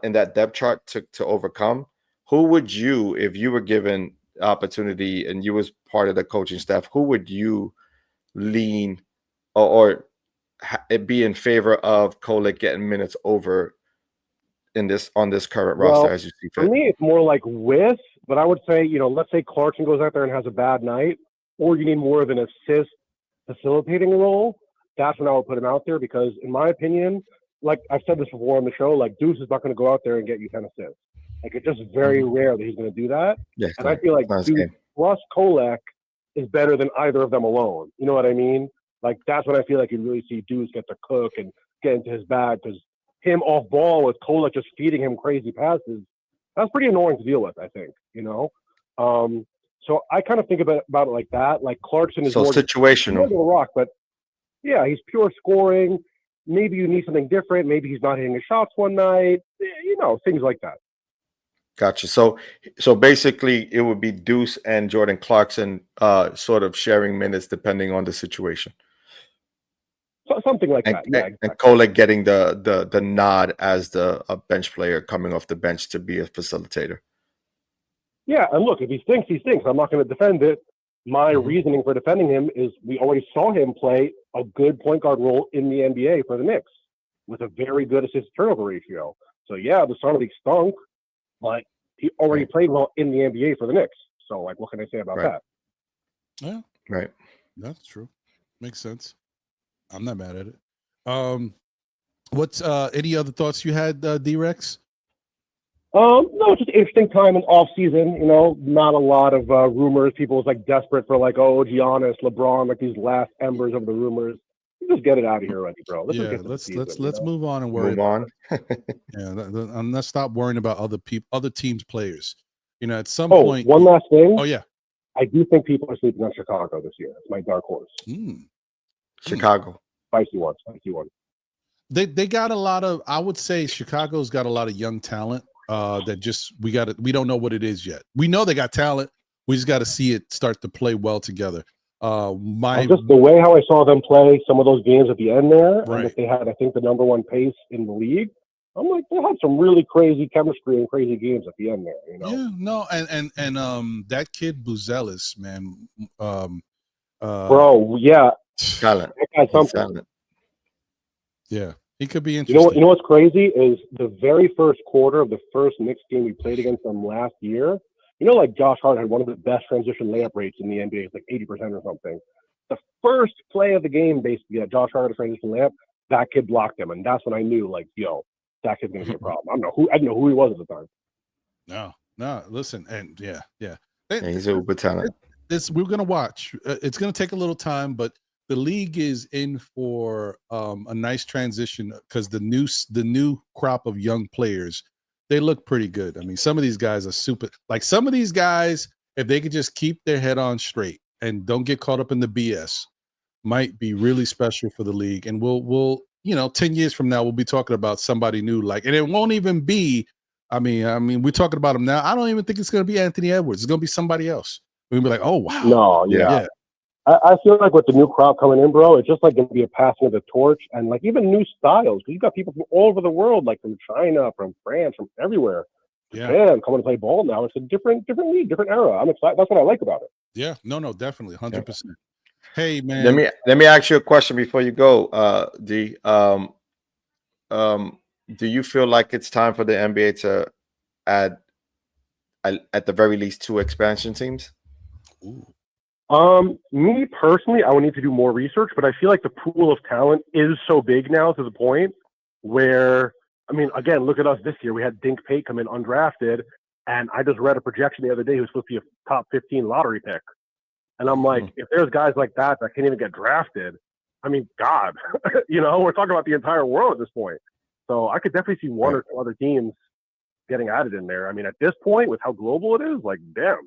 in that depth chart to overcome. Who would you, if you were given the opportunity and you was part of the coaching staff, who would you lean or be in favor of Kolek getting minutes over on this current roster as you see fit? For me, it's more like but I would say, let's say Clarkson goes out there and has a bad night, or you need more of an assist facilitating role. That's when I would put him out there, because in my opinion, like I've said this before on the show, like Deuce is not going to go out there and get you 10 assists. Like it's just very rare that he's going to do that. Yeah, and I feel like Deuce plus Kolek is better than either of them alone. You know what I mean? Like that's when I feel like you really see Deuce get to cook and get into his bag, because him off ball with Kolek just feeding him crazy passes, that's pretty annoying to deal with, I think, So I kind of think about it like that. Like Clarkson is more situational. The rock, but yeah, he's pure scoring. Maybe you need something different. Maybe he's not hitting his shots one night. Things like that. Gotcha. So basically, it would be Deuce and Jordan Clarkson sort of sharing minutes depending on the situation. Something like that. Yeah, exactly. And Kolek getting the nod as a bench player coming off the bench to be a facilitator. Yeah, and look, if he stinks, he stinks. I'm not going to defend it. My reasoning for defending him is we already saw him play a good point guard role in the NBA for the Knicks with a very good assist turnover ratio. So yeah, the summer league stunk, but he already played well in the NBA for the Knicks. So like, what can I say about that? Yeah, right. That's true. Makes sense. I'm not mad at it. What's any other thoughts you had, D-Rex? No, just interesting time in off season. Not a lot of rumors. People was like desperate for like, Giannis, LeBron, like these last embers of the rumors. Just get it out of here already, bro. Let's move on and worry. Move on. I'm not stop worrying about other teams' players. At some point. One last thing. Oh yeah, I do think people are sleeping on Chicago this year. It's my dark horse. Chicago, spicy one. They got a lot of. I would say Chicago's got a lot of young talent. That just we don't know what it is yet. We know they got talent. We just got to see it start to play well together. Just the way how I saw them play some of those games at the end there, and that they had, I think, the number one pace in the league. I'm like, they had some really crazy chemistry and crazy games at the end there. Yeah, no, and that kid Buzelis, man, bro, yeah, talent. Talent. Yeah. He could be interesting. You know what's crazy is the very first quarter of the first Knicks game we played against them last year. Like Josh Hart had one of the best transition layup rates in the NBA. It's like 80% or something. The first play of the game, basically, that Josh Hart had a transition layup, that kid blocked him, and that's when I knew, like, that kid's gonna be a problem. I didn't know who he was at the time. No. Listen, and yeah. He's a uber talent. We're gonna watch. It's gonna take a little time, but the league is in for a nice transition because the new crop of young players, they look pretty good. I mean, some of these guys are super. Like some of these guys, if they could just keep their head on straight and don't get caught up in the BS, might be really special for the league. And we'll 10 years from now, we'll be talking about somebody new, like, and it won't even be, I mean, we're talking about him now. I don't even think it's going to be Anthony Edwards. It's going to be somebody else. We'll be like, oh, wow. No, yeah. I feel like with the new crowd coming in, bro, it's just like going to be a passing of the torch, and like even new styles. Because you got people from all over the world, like from China, from France, from everywhere. Japan coming to play ball now. It's a different league, different era. I'm excited. That's what I like about it. Yeah, no, definitely, 100%. Hey, man. Let me ask you a question before you go, D. Do you feel like it's time for the NBA to add, at the very least, 2 expansion teams? Ooh. Me personally, I would need to do more research, but I feel like the pool of talent is so big now to the point where, I mean, again, look at us this year. We had Dink Pate come in undrafted, and I just read a projection the other day. He was supposed to be a top 15 lottery pick. And I'm like, if there's guys like that can't even get drafted, I mean, God, we're talking about the entire world at this point. So I could definitely see one or 2 other teams getting added in there. I mean, at this point, with how global it is, like, damn.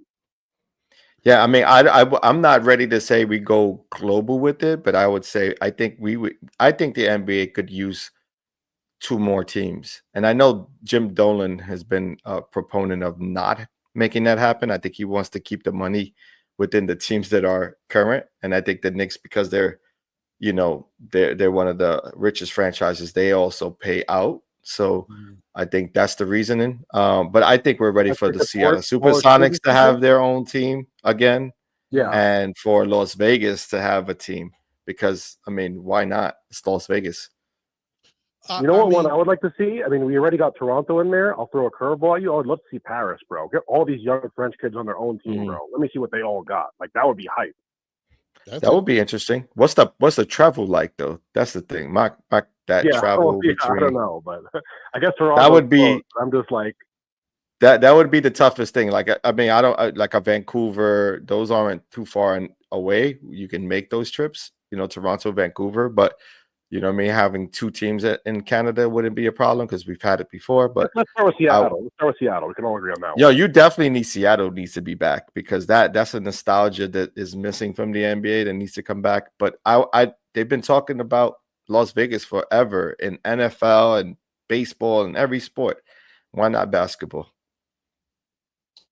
Yeah, I mean, I'm not ready to say we go global with it, but I would say I think the NBA could use 2 more teams. And I know Jim Dolan has been a proponent of not making that happen. I think he wants to keep the money within the teams that are current. And I think the Knicks, because they're one of the richest franchises, they also pay out. So I think that's the reasoning. But I think we're ready for the Seattle Supersonics to have their own team again. Yeah. And for Las Vegas to have a team, because, I mean, why not? It's Las Vegas. You know what one I would like to see? I mean, we already got Toronto in there. I'll throw a curveball at you. I would love to see Paris, bro. Get all these young French kids on their own team, bro. Let me see what they all got. Like, that would be hype. That would be interesting. What's the travel like, though? That's the thing. Travel between. I don't know, but I guess Toronto. That would be. I'm just like that would be the toughest thing. Like, I mean, I don't like a Vancouver. Those aren't too far away. You can make those trips. Toronto, Vancouver, but. You know what I mean? Having 2 teams in Canada wouldn't be a problem because we've had it before. But let's start with Seattle. We can all agree on that. Yo, you definitely need Seattle needs to be back because that's a nostalgia that is missing from the NBA that needs to come back. But they've been talking about Las Vegas forever in NFL and baseball and every sport. Why not basketball?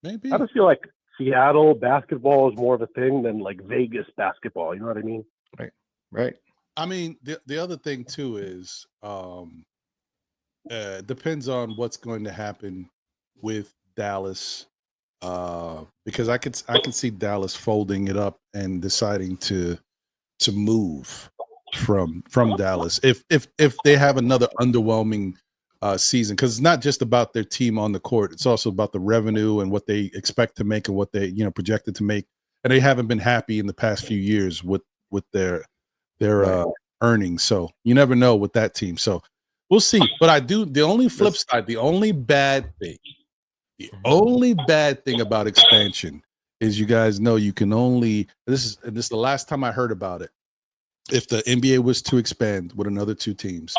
Maybe. I just feel like Seattle basketball is more of a thing than like Vegas basketball. You know what I mean? Right. I mean, the other thing too is depends on what's going to happen with Dallas, because I can see Dallas folding it up and deciding to move from Dallas if they have another underwhelming season, because it's not just about their team on the court; it's also about the revenue and what they expect to make and what they projected to make, and they haven't been happy in the past few years with their earnings. So you never know with that team. So we'll see. But the only flip side, the only bad thing about expansion is, you guys know, you can only, this is the last time I heard about it. If the NBA was to expand with another 2 teams,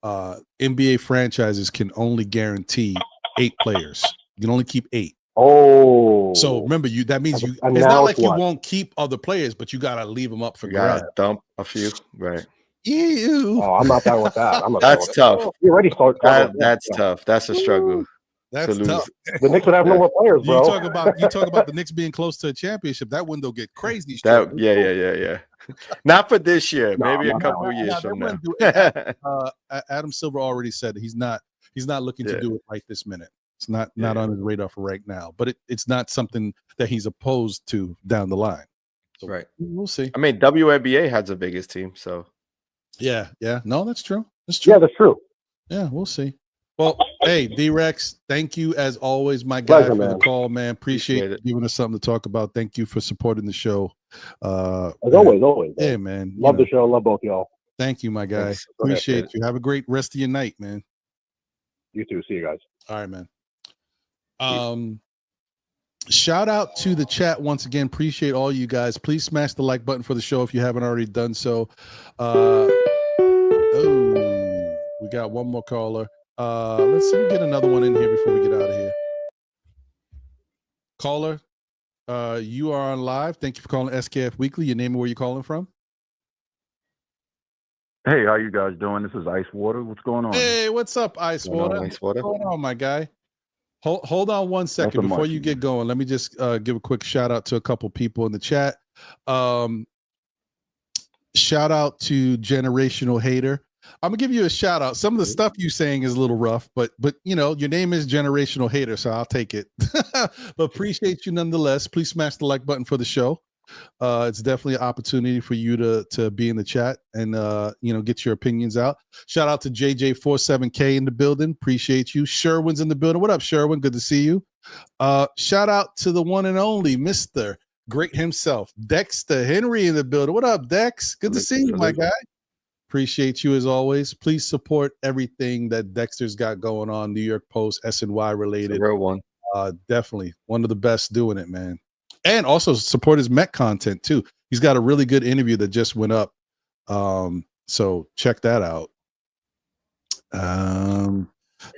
NBA franchises can only guarantee 8 players. You can only keep 8. Oh, so remember, that means it's not like you won't keep other players, but you gotta leave them up for grabs. Dump a few, right? Ew. Oh, I'm not down with that. That's tough. You already start. That's tough. That's a struggle. That's tough. The Knicks would have no more players, bro. You talk about the Knicks being close to a championship. That window get crazy. Yeah. Not for this year. Maybe a couple of years from now. Adam Silver already said he's not looking to do it right this minute. It's not on his radar for right now, but it's not something that he's opposed to down the line. So right. We'll see. I mean, WNBA has the biggest team, so. Yeah. No, that's true. That's true. Yeah, that's true. Yeah, we'll see. Well, hey, D-Rex, thank you as always, my guy, for the call, man. Appreciate it. Giving us something to talk about. Thank you for supporting the show. As always. Yeah, man. Love the show. Love both y'all. Thank you, my guy. Thanks. Appreciate you. Have a great rest of your night, man. You too. See you guys. All right, man. Shout out to the chat once again. Appreciate all you guys. Please smash the like button for the show if you haven't already done so. We got one more caller. Let's see, get another one in here before we get out of here. Caller, you are on live. Thank you for calling SKF Weekly. Your name and where you calling from? Hey, how you guys doing? This is Ice Water. What's going on? Hey, what's up, Ice Water? Ice Water? What's going on, my guy? Hold on one second Nothing before much, you man. get going. Let me just give a quick shout out to a couple people in the chat. Shout out to Generational Hater. I'm gonna give you a shout out. Some of the stuff you saying is a little rough, but you know your name is Generational Hater, so I'll take it. But appreciate you nonetheless. Please smash the like button for the show. It's definitely an opportunity for you to be in the chat and you know, get your opinions out. Shout out to JJ47K in the building. Appreciate you. Sherwin's in the building. What up, Sherwin? Good to see you. Shout out to the one and only Mr. Great himself, Dexter Henry in the building. What up, Dex? Good to see you, my guy. Appreciate you as always. Please support everything that Dexter's got going on, New York Post, SNY related. The real one. Definitely one of the best doing it, man. And also support his Met content too. He's got a really good interview that just went up. So check that out.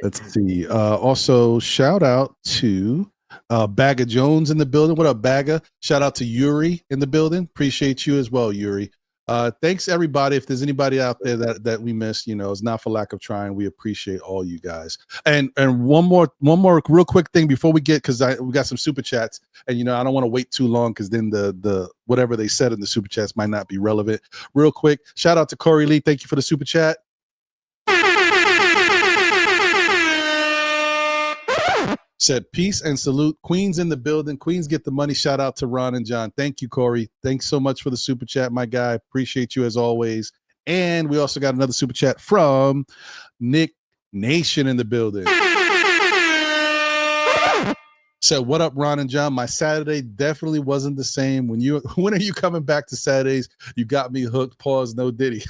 Let's see. Also shout out to Bagga Jones in the building. What up, Bagga? Shout out to Yuri in the building. Appreciate you as well, Yuri. Thanks everybody. If there's anybody out there that we missed, you know, it's not for lack of trying. We appreciate all you guys. And one more real quick thing before we get, because we got some super chats, and you know I don't want to wait too long because then the whatever they said in the super chats might not be relevant. Real quick, shout out to Corey Lee. Thank you for the super chat. Said peace and salute. Queens in the building. Queens get the money. Shout out to Ron and John. Thank you, Corey. Thanks so much for the super chat, my guy. Appreciate you as always. And we also got another super chat from Nick Nation in the building. Said, what up, Ron and John? My Saturday definitely wasn't the same. When are you coming back to Saturdays? You got me hooked. Pause, no Diddy.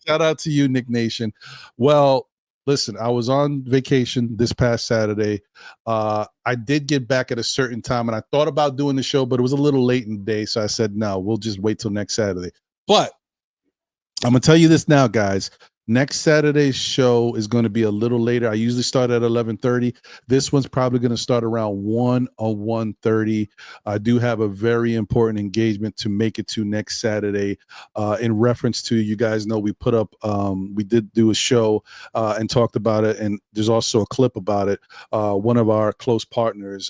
Shout out to you, Nick Nation. Well, listen, I was on vacation this past Saturday. I did get back at a certain time, and I thought about doing the show, but it was a little late in the day, so I said, no, we'll just wait till next Saturday. But I'm going to tell you this now, guys. Next Saturday's show is going to be a little later. I usually start at 11:30. This one's probably going to start around 1 or 1:30. I do have a very important engagement to make it to next Saturday. In reference to, you guys know, we put up, we did do a show and talked about it, and there's also a clip about it. One of our close partners,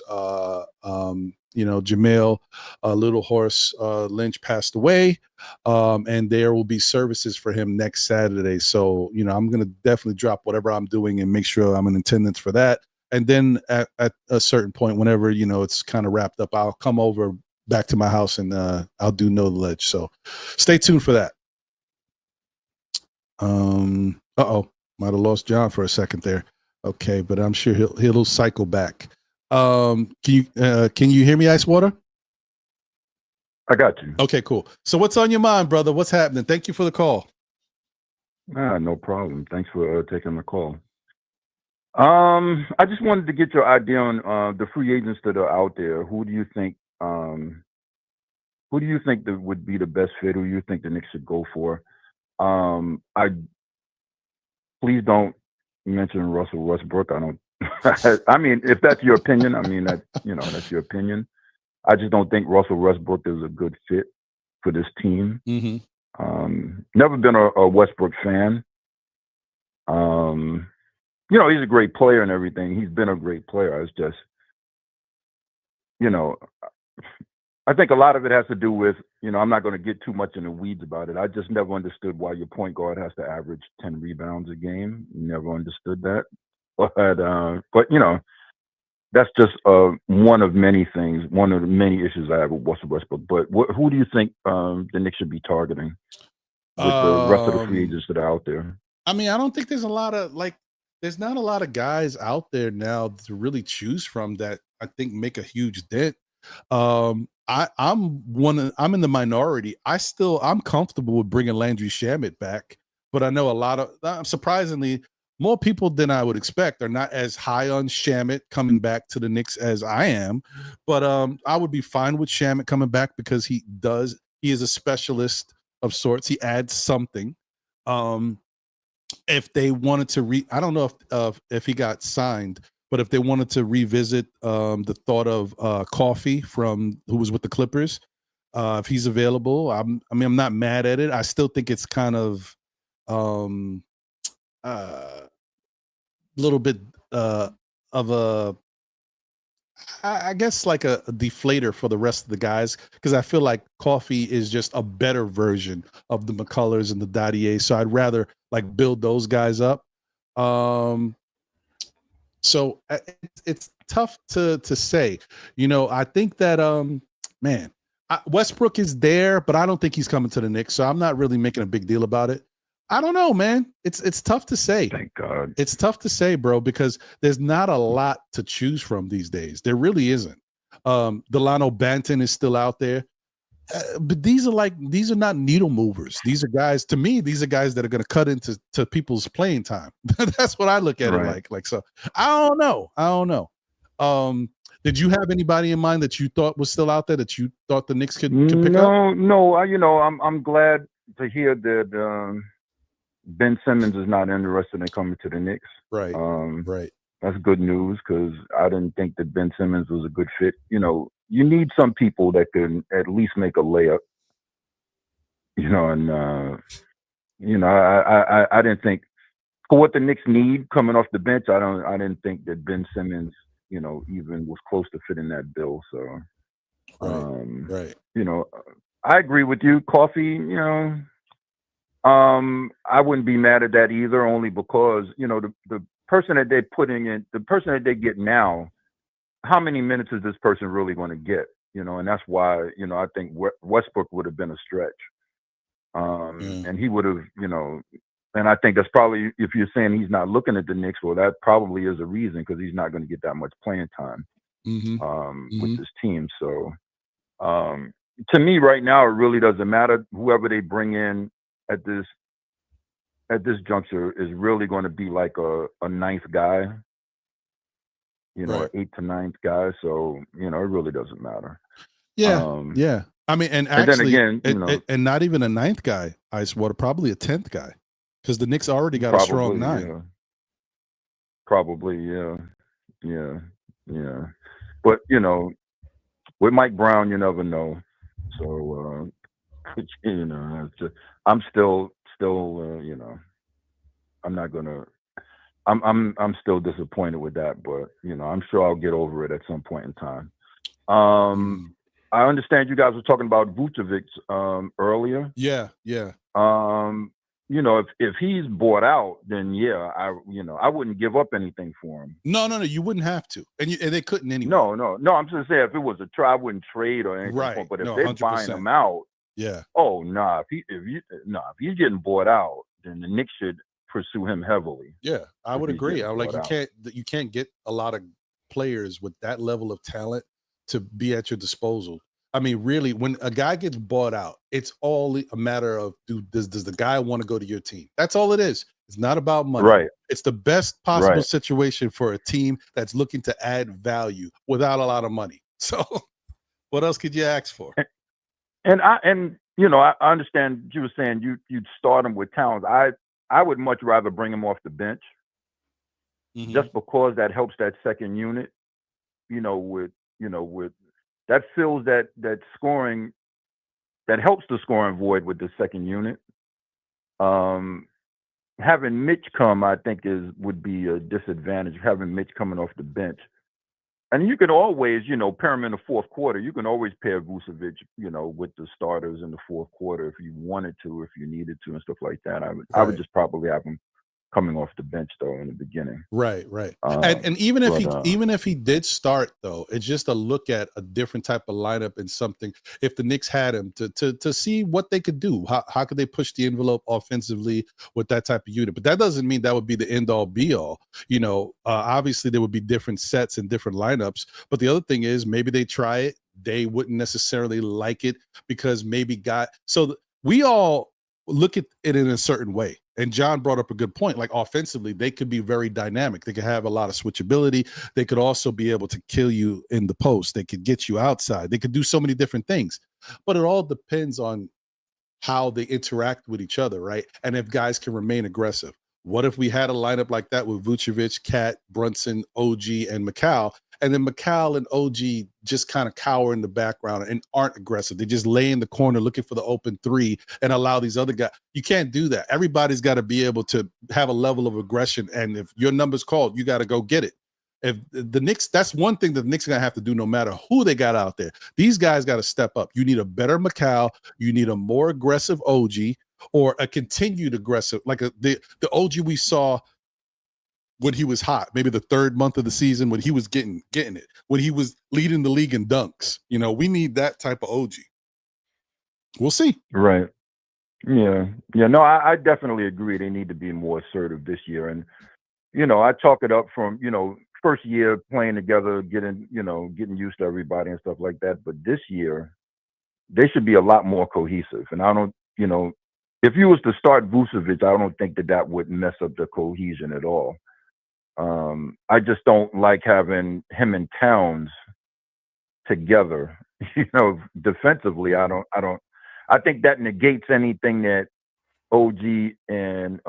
you know, Jamel Little Horse Lynch passed away, and there will be services for him next Saturday. So, you know, I'm going to definitely drop whatever I'm doing and make sure I'm in attendance for that. And then at a certain point, whenever, you know, it's kind of wrapped up, I'll come over back to my house and I'll do Know the Ledge. So stay tuned for that. Might have lost John for a second there. Okay, but I'm sure he'll cycle back. Can you hear me, Ice Water? I got you. Okay, cool. So what's on your mind, brother? What's happening? Thank you for the call. No problem. Thanks for taking the call. I just wanted to get your idea on the free agents that are out there. Who do you think that would be the best fit? Who you think the Knicks should go for? Please don't mention Russell Westbrook. I don't. I mean, if that's your opinion, I mean, that's your opinion. I just don't think Russell Westbrook is a good fit for this team. Mm-hmm. Never been a Westbrook fan. You know, he's a great player and everything. He's been a great player. It's just, you know, I think a lot of it has to do with, you know, I'm not going to get too much in the weeds about it. I just never understood why your point guard has to average 10 rebounds a game. Never understood that. But you know, that's just one of many things, one of the many issues I have with Russell Westbrook. But who do you think the Knicks should be targeting with the rest of the free agents that are out there? I mean, I don't think there's there's not a lot of guys out there now to really choose from that I think make a huge dent. I'm in the minority. I'm comfortable with bringing Landry Shamet back, but I know surprisingly, more people than I would expect are not as high on Shamet coming back to the Knicks as I am. But I would be fine with Shamet coming back because he is a specialist of sorts. He adds something. If they wanted to I don't know if he got signed, but if they wanted to revisit the thought of Coffey who was with the Clippers, if he's available. I'm not mad at it. I still think it's kind of little bit of a, I guess, like a deflator for the rest of the guys, because I feel like Coffee is just a better version of the McCullers and the Dadier. So I'd rather like build those guys up. So it's tough to say. I think that man, Westbrook is there, but I don't think he's coming to the Knicks. So I'm not really making a big deal about it. I don't know, man. It's tough to say. Thank God. It's tough to say, bro, because there's not a lot to choose from these days. There really isn't. Delano Banton is still out there. But these are not needle movers. These are guys, to me, these are guys that are going to cut into people's playing time. That's what I look at it like. So I don't know. Did you have anybody in mind that you thought was still out there that you thought the Knicks could pick up? No. I'm glad to hear that Ben Simmons is not interested in coming to the Knicks. Right. Right. That's good news, because I didn't think that Ben Simmons was a good fit. You need some people that can at least make a layup. I didn't think, for what the Knicks need coming off the bench, I didn't think that Ben Simmons, even was close to fitting that bill. So, right. I agree with you, Coffee. I wouldn't be mad at that either, only because the person that they're putting in, the person that they get now, how many minutes is this person really going to get? And that's why I think Westbrook would have been a stretch, and he would have, and I think that's probably, if you're saying he's not looking at the Knicks, well, that probably is a reason, because he's not going to get that much playing time with this team. So to me right now, it really doesn't matter. Whoever they bring in at this juncture is really going to be like a ninth guy, an 8th to 9th guy. So, it really doesn't matter. Yeah. I mean, and actually, and then again, and not even a 9th guy, Icewater, probably a 10th guy, because the Knicks already got a strong 9. Yeah. Probably, yeah. But, with Mike Brown, you never know. So, I'm still, I'm not gonna. I'm still disappointed with that, but I'm sure I'll get over it at some point in time. I understand you guys were talking about Vucevic earlier. Yeah. If he's bought out, then I wouldn't give up anything for him. No, you wouldn't have to, and they couldn't anyway. No. I'm just saying, if it was a try, I wouldn't trade or anything. Right. But if they're 100%. Buying him out, yeah. Oh no, if he's getting bought out, then the Knicks should pursue him heavily. Yeah, I would agree. I'm like, you can't get a lot of players with that level of talent to be at your disposal. I mean, really, when a guy gets bought out, it's all a matter of does the guy want to go to your team? That's all it is. It's not about money. Right. It's the best possible situation for a team that's looking to add value without a lot of money. So, what else could you ask for? And I understand you were saying you'd start him with Towns. I would much rather bring him off the bench, just because that helps that second unit. With that fills that scoring, that helps the scoring void with the second unit. Having Mitch come, I think, would be a disadvantage. Having Mitch coming off the bench. And you can always, pair him in the fourth quarter. You can always pair Vucevic, with the starters in the fourth quarter if you wanted to, if you needed to, and stuff like that. I would just probably have him coming off the bench though in the beginning. Right. And even if he did start though, it's just a look at a different type of lineup and something. If the Knicks had him to see what they could do, how could they push the envelope offensively with that type of unit? But that doesn't mean that would be the end all be all. Obviously there would be different sets and different lineups. But the other thing is maybe they try it. They wouldn't necessarily like it because we all look at it in a certain way. And John brought up a good point. Like offensively, they could be very dynamic. They could have a lot of switchability. They could also be able to kill you in the post. They could get you outside. They could do so many different things. But it all depends on how they interact with each other, right? And if guys can remain aggressive. What if we had a lineup like that with Vucevic, Cat, Brunson, OG, and Mikal, and then Mikal and OG just kind of cower in the background and aren't aggressive? They just lay in the corner looking for the open three and allow these other guys. You can't do that. Everybody's got to be able to have a level of aggression, and if your number's called, you got to go get it. If the Knicks, that's one thing that the Knicks are going to have to do no matter who they got out there. These guys got to step up. You need a better Mikal. You need a more aggressive OG, or a continued aggressive, like the OG we saw when he was hot, maybe the third month of the season when he was getting it, when he was leading the league in dunks. You know, we need that type of OG. We'll see. Right. Yeah. Yeah. No, I definitely agree. They need to be more assertive this year. And, you know, I chalk it up from, you know, first year playing together, getting used to everybody and stuff like that. But this year, they should be a lot more cohesive. And I don't, you know, if you was to start Vucevic, I don't think that would mess up the cohesion at all. I just don't like having him and Towns together. You know, defensively, I think that negates anything that OG and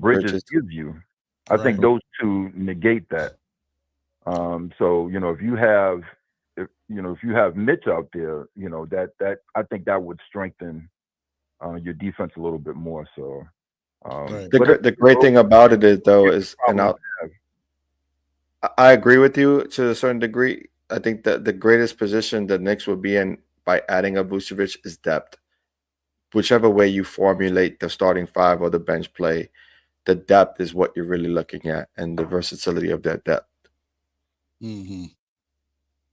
Bridges give you. I think those two negate that. So, you know, if you have Mitch out there, you know, that I think that would strengthen your defense a little bit more. So the great thing about it is, though, is, and I agree with you to a certain degree. I think that the greatest position the Knicks would be in by adding a Vucevic is depth. Whichever way you formulate the starting five or the bench play, the depth is what you're really looking at, and the versatility of that depth. Mm-hmm.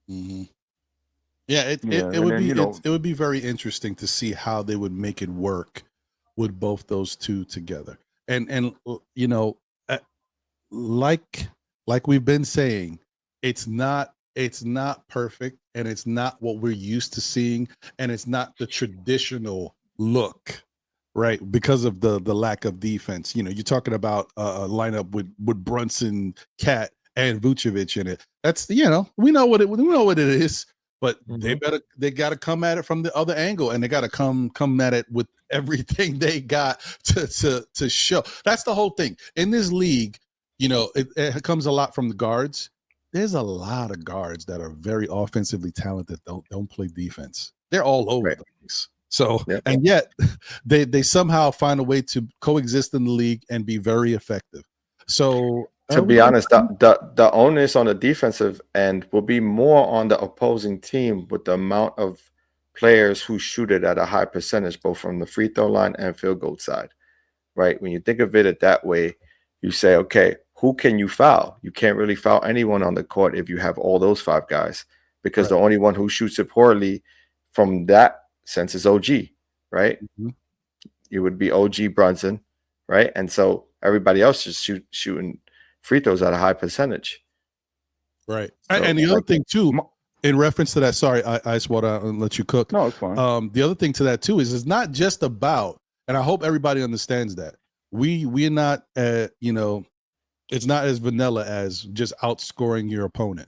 Mm-hmm. Yeah, it would be very interesting to see how they would make it work with both those two together. And you know, like we've been saying, it's not perfect, and it's not what we're used to seeing, and it's not the traditional look, right? Because of the lack of defense. You know, you're talking about a lineup with Brunson, Cat, and Vucevic in it. That's, you know, we know what it is, but they got to come at it from the other angle, and they got to come at it with everything they got to show. That's the whole thing in this league. You know, it comes a lot from the guards. There's a lot of guards that are very offensively talented, don't play defense. They're all over the place. So, and yet they somehow find a way to coexist in the league and be very effective. So, to be honest, the onus on the defensive end will be more on the opposing team with the amount of players who shoot it at a high percentage, both from the free throw line and field goal side, right? When you think of it that way, you say, okay, who can you foul? You can't really foul anyone on the court if you have all those five guys, because the only one who shoots it poorly from that sense is OG, right? Mm-hmm. It would be OG, Brunson, right? And so everybody else is shooting free throws at a high percentage. Right. So, and the other thing too, in reference to that, sorry, I just want to let you cook. No, it's fine. The other thing to that too is it's not just about, and I hope everybody understands that we're not, you know, it's not as vanilla as just outscoring your opponent.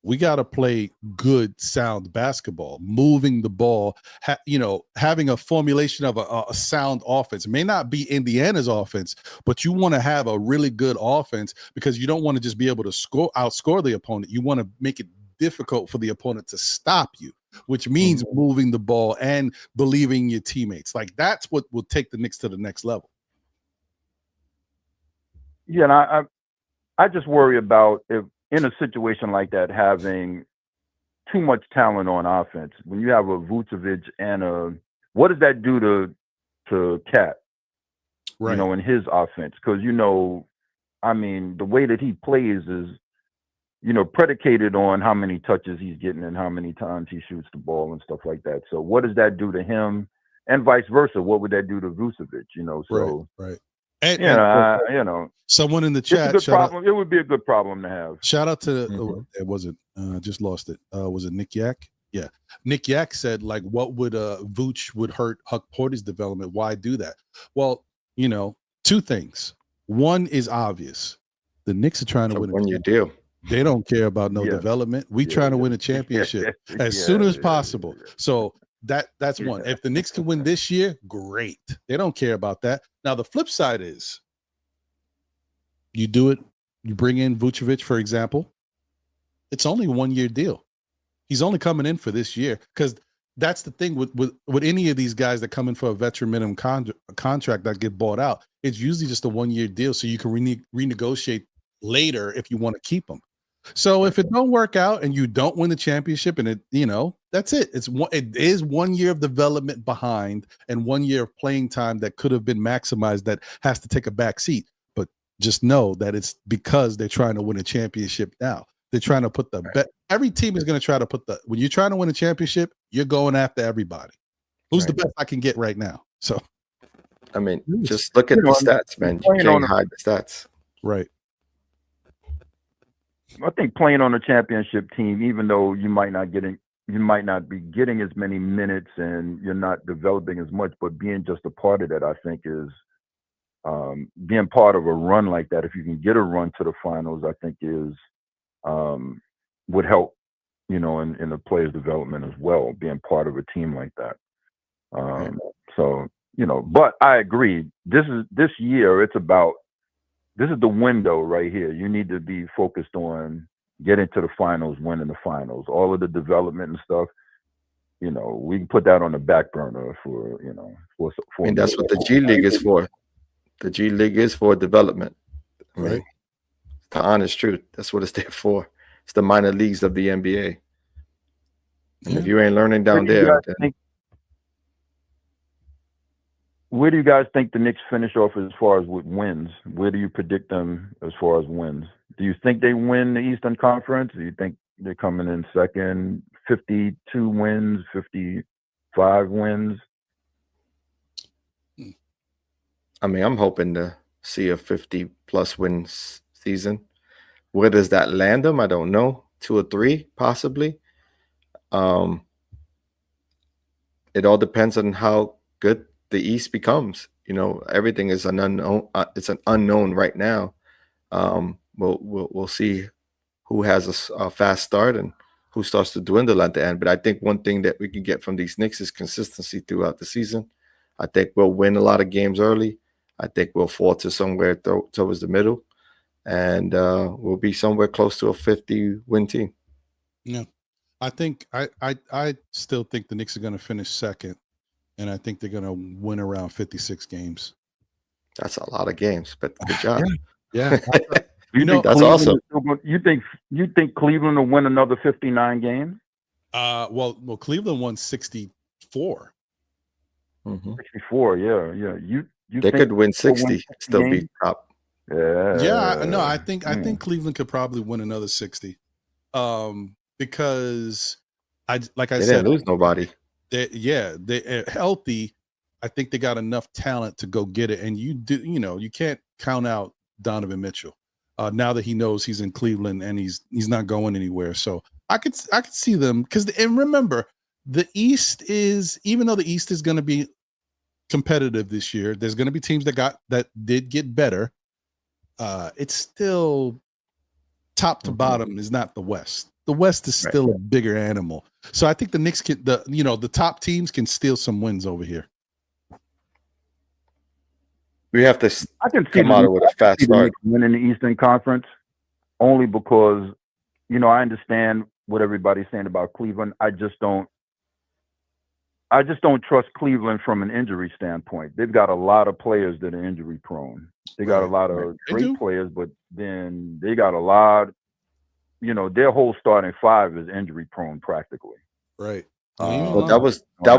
We got to play good, sound basketball, moving the ball, you know, having a formulation of a sound offense. It may not be Indiana's offense, but you want to have a really good offense, because you don't want to just be able to outscore the opponent. You want to make it difficult for the opponent to stop you, which means moving the ball and believing in your teammates. Like, that's what will take the Knicks to the next level. Yeah, and I just worry about, if in a situation like that, having too much talent on offense. When you have a Vucevic and what does that do to Cat? Right. You know, in his offense, because, you know, I mean, the way that he plays is, you know, predicated on how many touches he's getting and how many times he shoots the ball and stuff like that. So what does that do to him, and vice versa? What would that do to Vucevic? You know, so right. And, you know, someone in the chat. It's a good problem. It would be a good problem to have. Shout out to it wasn't just lost it. Was it Nick Yak? Yeah, Nick Yak said, like, what would Vooch would hurt Huck Porty's development? Why do that? Well, you know, two things. One is obvious. The Knicks are trying to win. When you do, they don't care about no development. We trying to win a championship as soon as possible. So That's one. If the Knicks can win this year, great. They don't care about that. Now the flip side is, you do it. You bring in Vucevic, for example. It's only a 1-year deal. He's only coming in for this year, because that's the thing with any of these guys that come in for a veteran minimum contract that get bought out. It's usually just a 1-year deal, so you can renegotiate later if you want to keep them. So if it don't work out and you don't win the championship, and that's it. It is 1 year of development behind and 1 year of playing time that could have been maximized that has to take a back seat. But just know that it's because they're trying to win a championship now. They're trying to put the bet. Every team is going to try to put when you're trying to win a championship, you're going after everybody. Who's the best I can get right now? So, I mean, just look at the stats, man. You can't hide the stats. Right. I think playing on a championship team, even though you might not be getting as many minutes and you're not developing as much, but being just a part of that, I think is being part of a run like that. If you can get a run to the finals, I think is would help, in the player's development as well, being part of a team like that. So, but I agree. This year, this is the window right here. You need to be focused on getting to the finals, winning the finals. All of the development and stuff, we can put that on the back burner for. I mean, that's what the G League is for. The G League is for development. Right. The honest truth. That's what it's there for. It's the minor leagues of the NBA. And if you ain't learning down there, where do you guys think the Knicks finish off as far as with wins? Where do you predict them as far as wins? Do you think they win the Eastern Conference? Do you think they're coming in second, 52 wins, 55 wins? I mean, I'm hoping to see a 50-plus wins season. Where does that land them? I don't know. 2 or 3, possibly. It all depends on how good the East becomes. Everything is an unknown. It's an unknown right now. We'll see who has a fast start and who starts to dwindle at the end. But I think one thing that we can get from these Knicks is consistency throughout the season. I think we'll win a lot of games early. I think we'll fall to somewhere towards the middle, and we'll be somewhere close to a 50-win team. Yeah, I think I still think the Knicks are going to finish second. And I think they're going to win around 56 games. That's a lot of games, but good job. Yeah. That's awesome. You think Cleveland will win another 59 games? Well, Cleveland won 64. 64, yeah. They could win 60, still be top. Yeah. No, I think Cleveland could probably win another 60. Because they didn't lose nobody. They're healthy. I think they got enough talent to go get it. And you can't count out Donovan Mitchell now that he knows he's in Cleveland and he's not going anywhere. So I could see them and remember, the East is, even though the East is going to be competitive this year, there's going to be teams that did get better. It's still top to bottom is not the West. The West is still a bigger animal. So I think the Knicks the top teams can steal some wins over here. We have to come out with a fast start. Winning the Eastern Conference, only because, I understand what everybody's saying about Cleveland. I just don't trust Cleveland from an injury standpoint. They've got a lot of players that are injury prone. They got a lot of great players, but then they got a lot. Their whole starting 5 is injury prone practically. Right. Well, that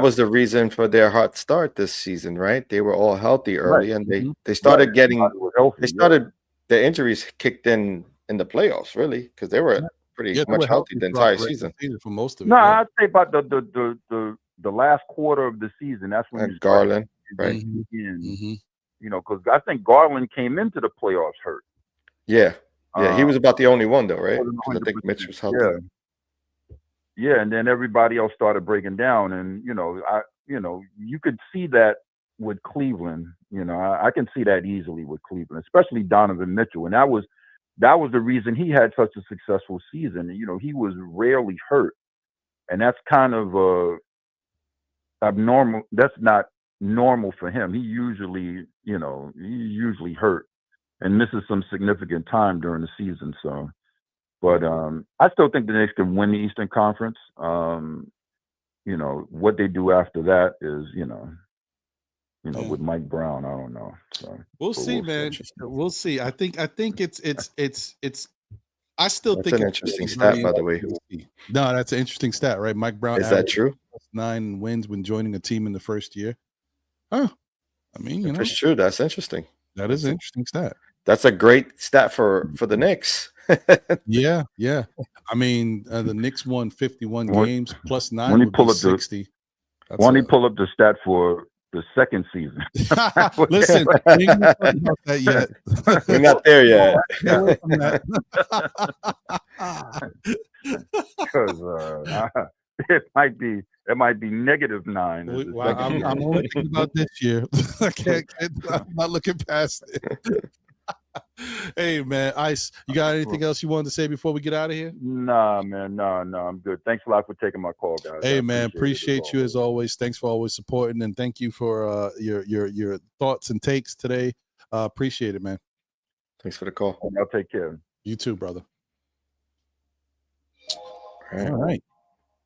was the reason for their hot start this season, right? They were all healthy early, and they started getting the injuries kicked in the playoffs, really, because they were pretty much healthy the entire season for most of it. No, I'd say about the last quarter of the season. That's when Garland, right? Because I think Garland came into the playoffs hurt. Yeah. Yeah, he was about the only one though, right? I think Mitch was healthy. Yeah, and then everybody else started breaking down, and you could see that with Cleveland. I can see that easily with Cleveland, especially Donovan Mitchell, and that was the reason he had such a successful season. He was rarely hurt, and that's kind of abnormal. That's not normal for him. He usually hurt and misses some significant time during the season. So, but I still think the Knicks can win the Eastern Conference. What they do after that is, with Mike Brown, I don't know. So we'll see, man. We'll see. I think it's. I still That's think an interesting stat, by the way. No, that's an interesting stat, right? Mike Brown. Is that true? 9 wins when joining a team in the first year. Oh, I mean, if it's true, that's interesting. That is an interesting stat. That's a great stat for the Knicks. Yeah. I mean, the Knicks won 51 games plus 9 when he would pull be up 60. When he pull up the stat for the second season. Listen, we ain't gonna talk about that yet. We're not there yet. Because it might be -9. Well, I'm only thinking about this year. I'm not looking past it. Hey man, Ice, you got anything else you wanted to say before we get out of here? Nah, man, no, I'm good. Thanks a lot for taking my call, guys. Hey man, appreciate you as always. Thanks for always supporting, and thank you for your thoughts and takes today. Appreciate it, man. Thanks for the call. I'll take care. You too, brother. All right.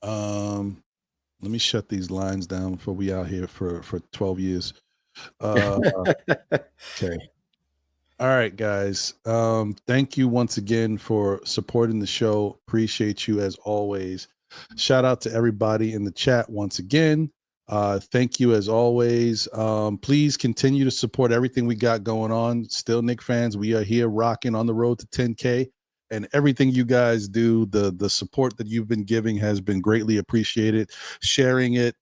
Let me shut these lines down before we out here for 12 years. Okay. All right, guys. Thank you once again for supporting the show. Appreciate you as always. Shout out to everybody in the chat once again. Thank you as always. Please continue to support everything we got going on. Still Knicks fans, we are here rocking on the road to 10K. And everything you guys do, the support that you've been giving has been greatly appreciated. Sharing it,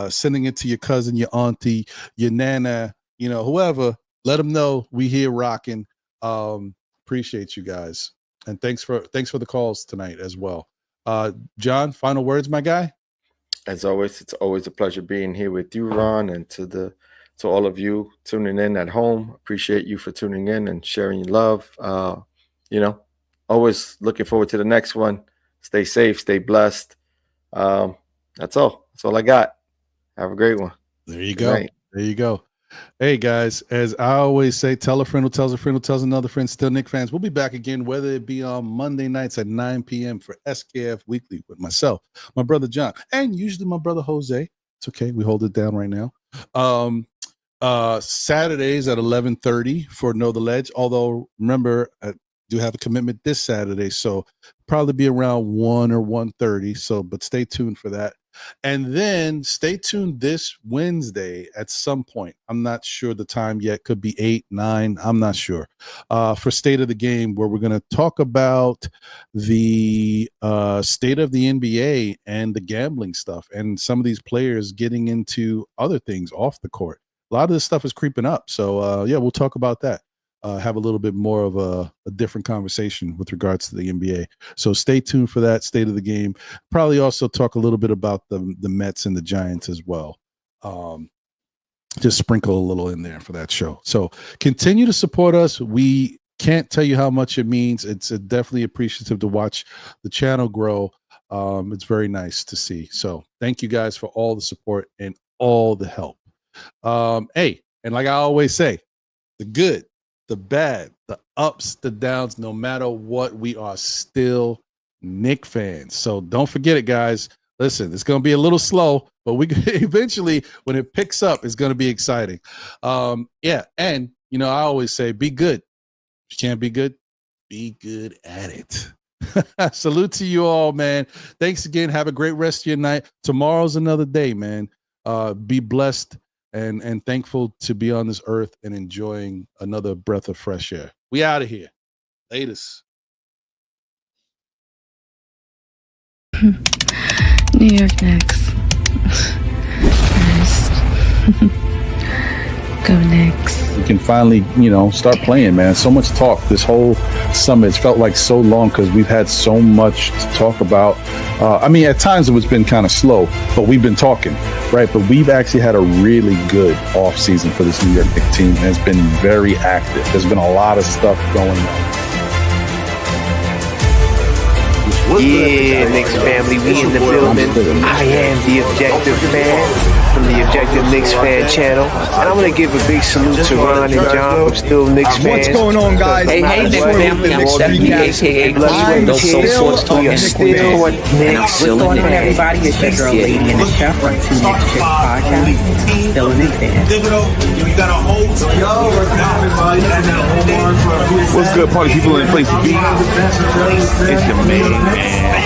sending it to your cousin, your auntie, your nana, whoever. Let them know we here rocking. Appreciate you guys, and thanks for the calls tonight as well. John, final words, my guy. As always, it's always a pleasure being here with you, Ron, and to all of you tuning in at home. Appreciate you for tuning in and sharing your love. Always looking forward to the next one. Stay safe, stay blessed. That's all. That's all I got. Have a great one. There you go. There you go. Hey guys, as I always say, tell a friend who tells a friend who tells another friend. Still Knicks fans. We'll be back again, whether it be on Monday nights at 9 p.m. for SKF Weekly with myself, my brother John, and usually my brother Jose. It's okay. We hold it down right now. Saturdays at 11:30 for Know the Ledge. Although remember, I do have a commitment this Saturday, so probably be around 1 or 1:30. So, but stay tuned for that. And then stay tuned this Wednesday at some point. I'm not sure the time yet. Could be 8, 9. I'm not sure. For State of the Game, where we're going to talk about the state of the NBA and the gambling stuff and some of these players getting into other things off the court. A lot of this stuff is creeping up. So, we'll talk about that. Have a little bit more of a different conversation with regards to the NBA. So stay tuned for that State of the Game. Probably also talk a little bit about the Mets and the Giants as well. Just sprinkle a little in there for that show. So continue to support us. We can't tell you how much it means. It's definitely appreciative to watch the channel grow. It's very nice to see. So thank you guys for all the support and all the help. Hey, and like I always say, the good, the bad, the ups, the downs, no matter what, we are still Knicks fans. So don't forget it, guys. Listen, it's going to be a little slow, but we eventually, when it picks up, it's going to be exciting. And, I always say, be good. If you can't be good, be good at it. Salute to you all, man. Thanks again. Have a great rest of your night. Tomorrow's another day, man. Be blessed. And thankful to be on this earth and enjoying another breath of fresh air. We out of here. Latest. New York Knicks. First. Go Knicks. We can finally, start playing, man. So much talk this whole summer. It's felt like so long because we've had so much to talk about. At times it's been kind of slow, but we've been talking, right? But we've actually had a really good off season for this New York Knicks team, and it's been very active. There's been a lot of stuff going on. Yeah. Yeah, Knicks family, we in the building. I am the Objective Fan from the Objective Knicks Fan channel. And I'm going to give a big salute to Ron and John from Still Knicks Fans. What's going on, guys? Hey, Knicks family, I'm Stephanie, a.k.a. Blood Sweat and Soul Sports. We are still Knicks. What's going on, everybody? It's your girl, Lady in the Chef, from Two Knicks Chicks Podcast. Still a Knicks fan. What's good, party people in the place to be? It's your main man.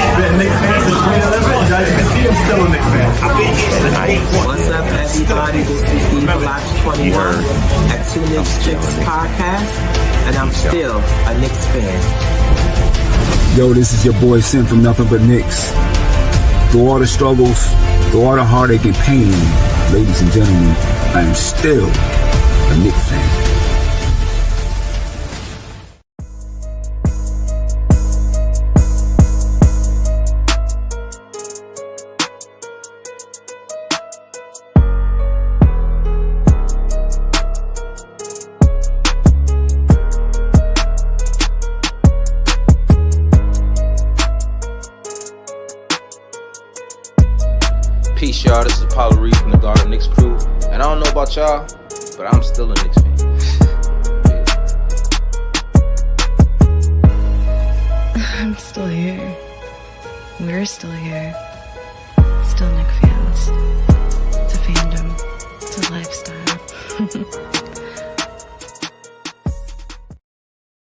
What's up, everybody? This is Steve Black 21 at Two Knicks Chicks Podcast, and I'm still a Knicks fan. Yo, this is your boy Sim from Nothing But Knicks. Through all the struggles, through all the heartache and pain, ladies and gentlemen, I am still a Knicks fan. Peace, y'all. This is Apollo Reed from the Garden Knicks crew. And I don't know about y'all, but I'm still a Knicks fan. I'm still here. We're still here. Still Knicks fans. It's a fandom. It's a lifestyle.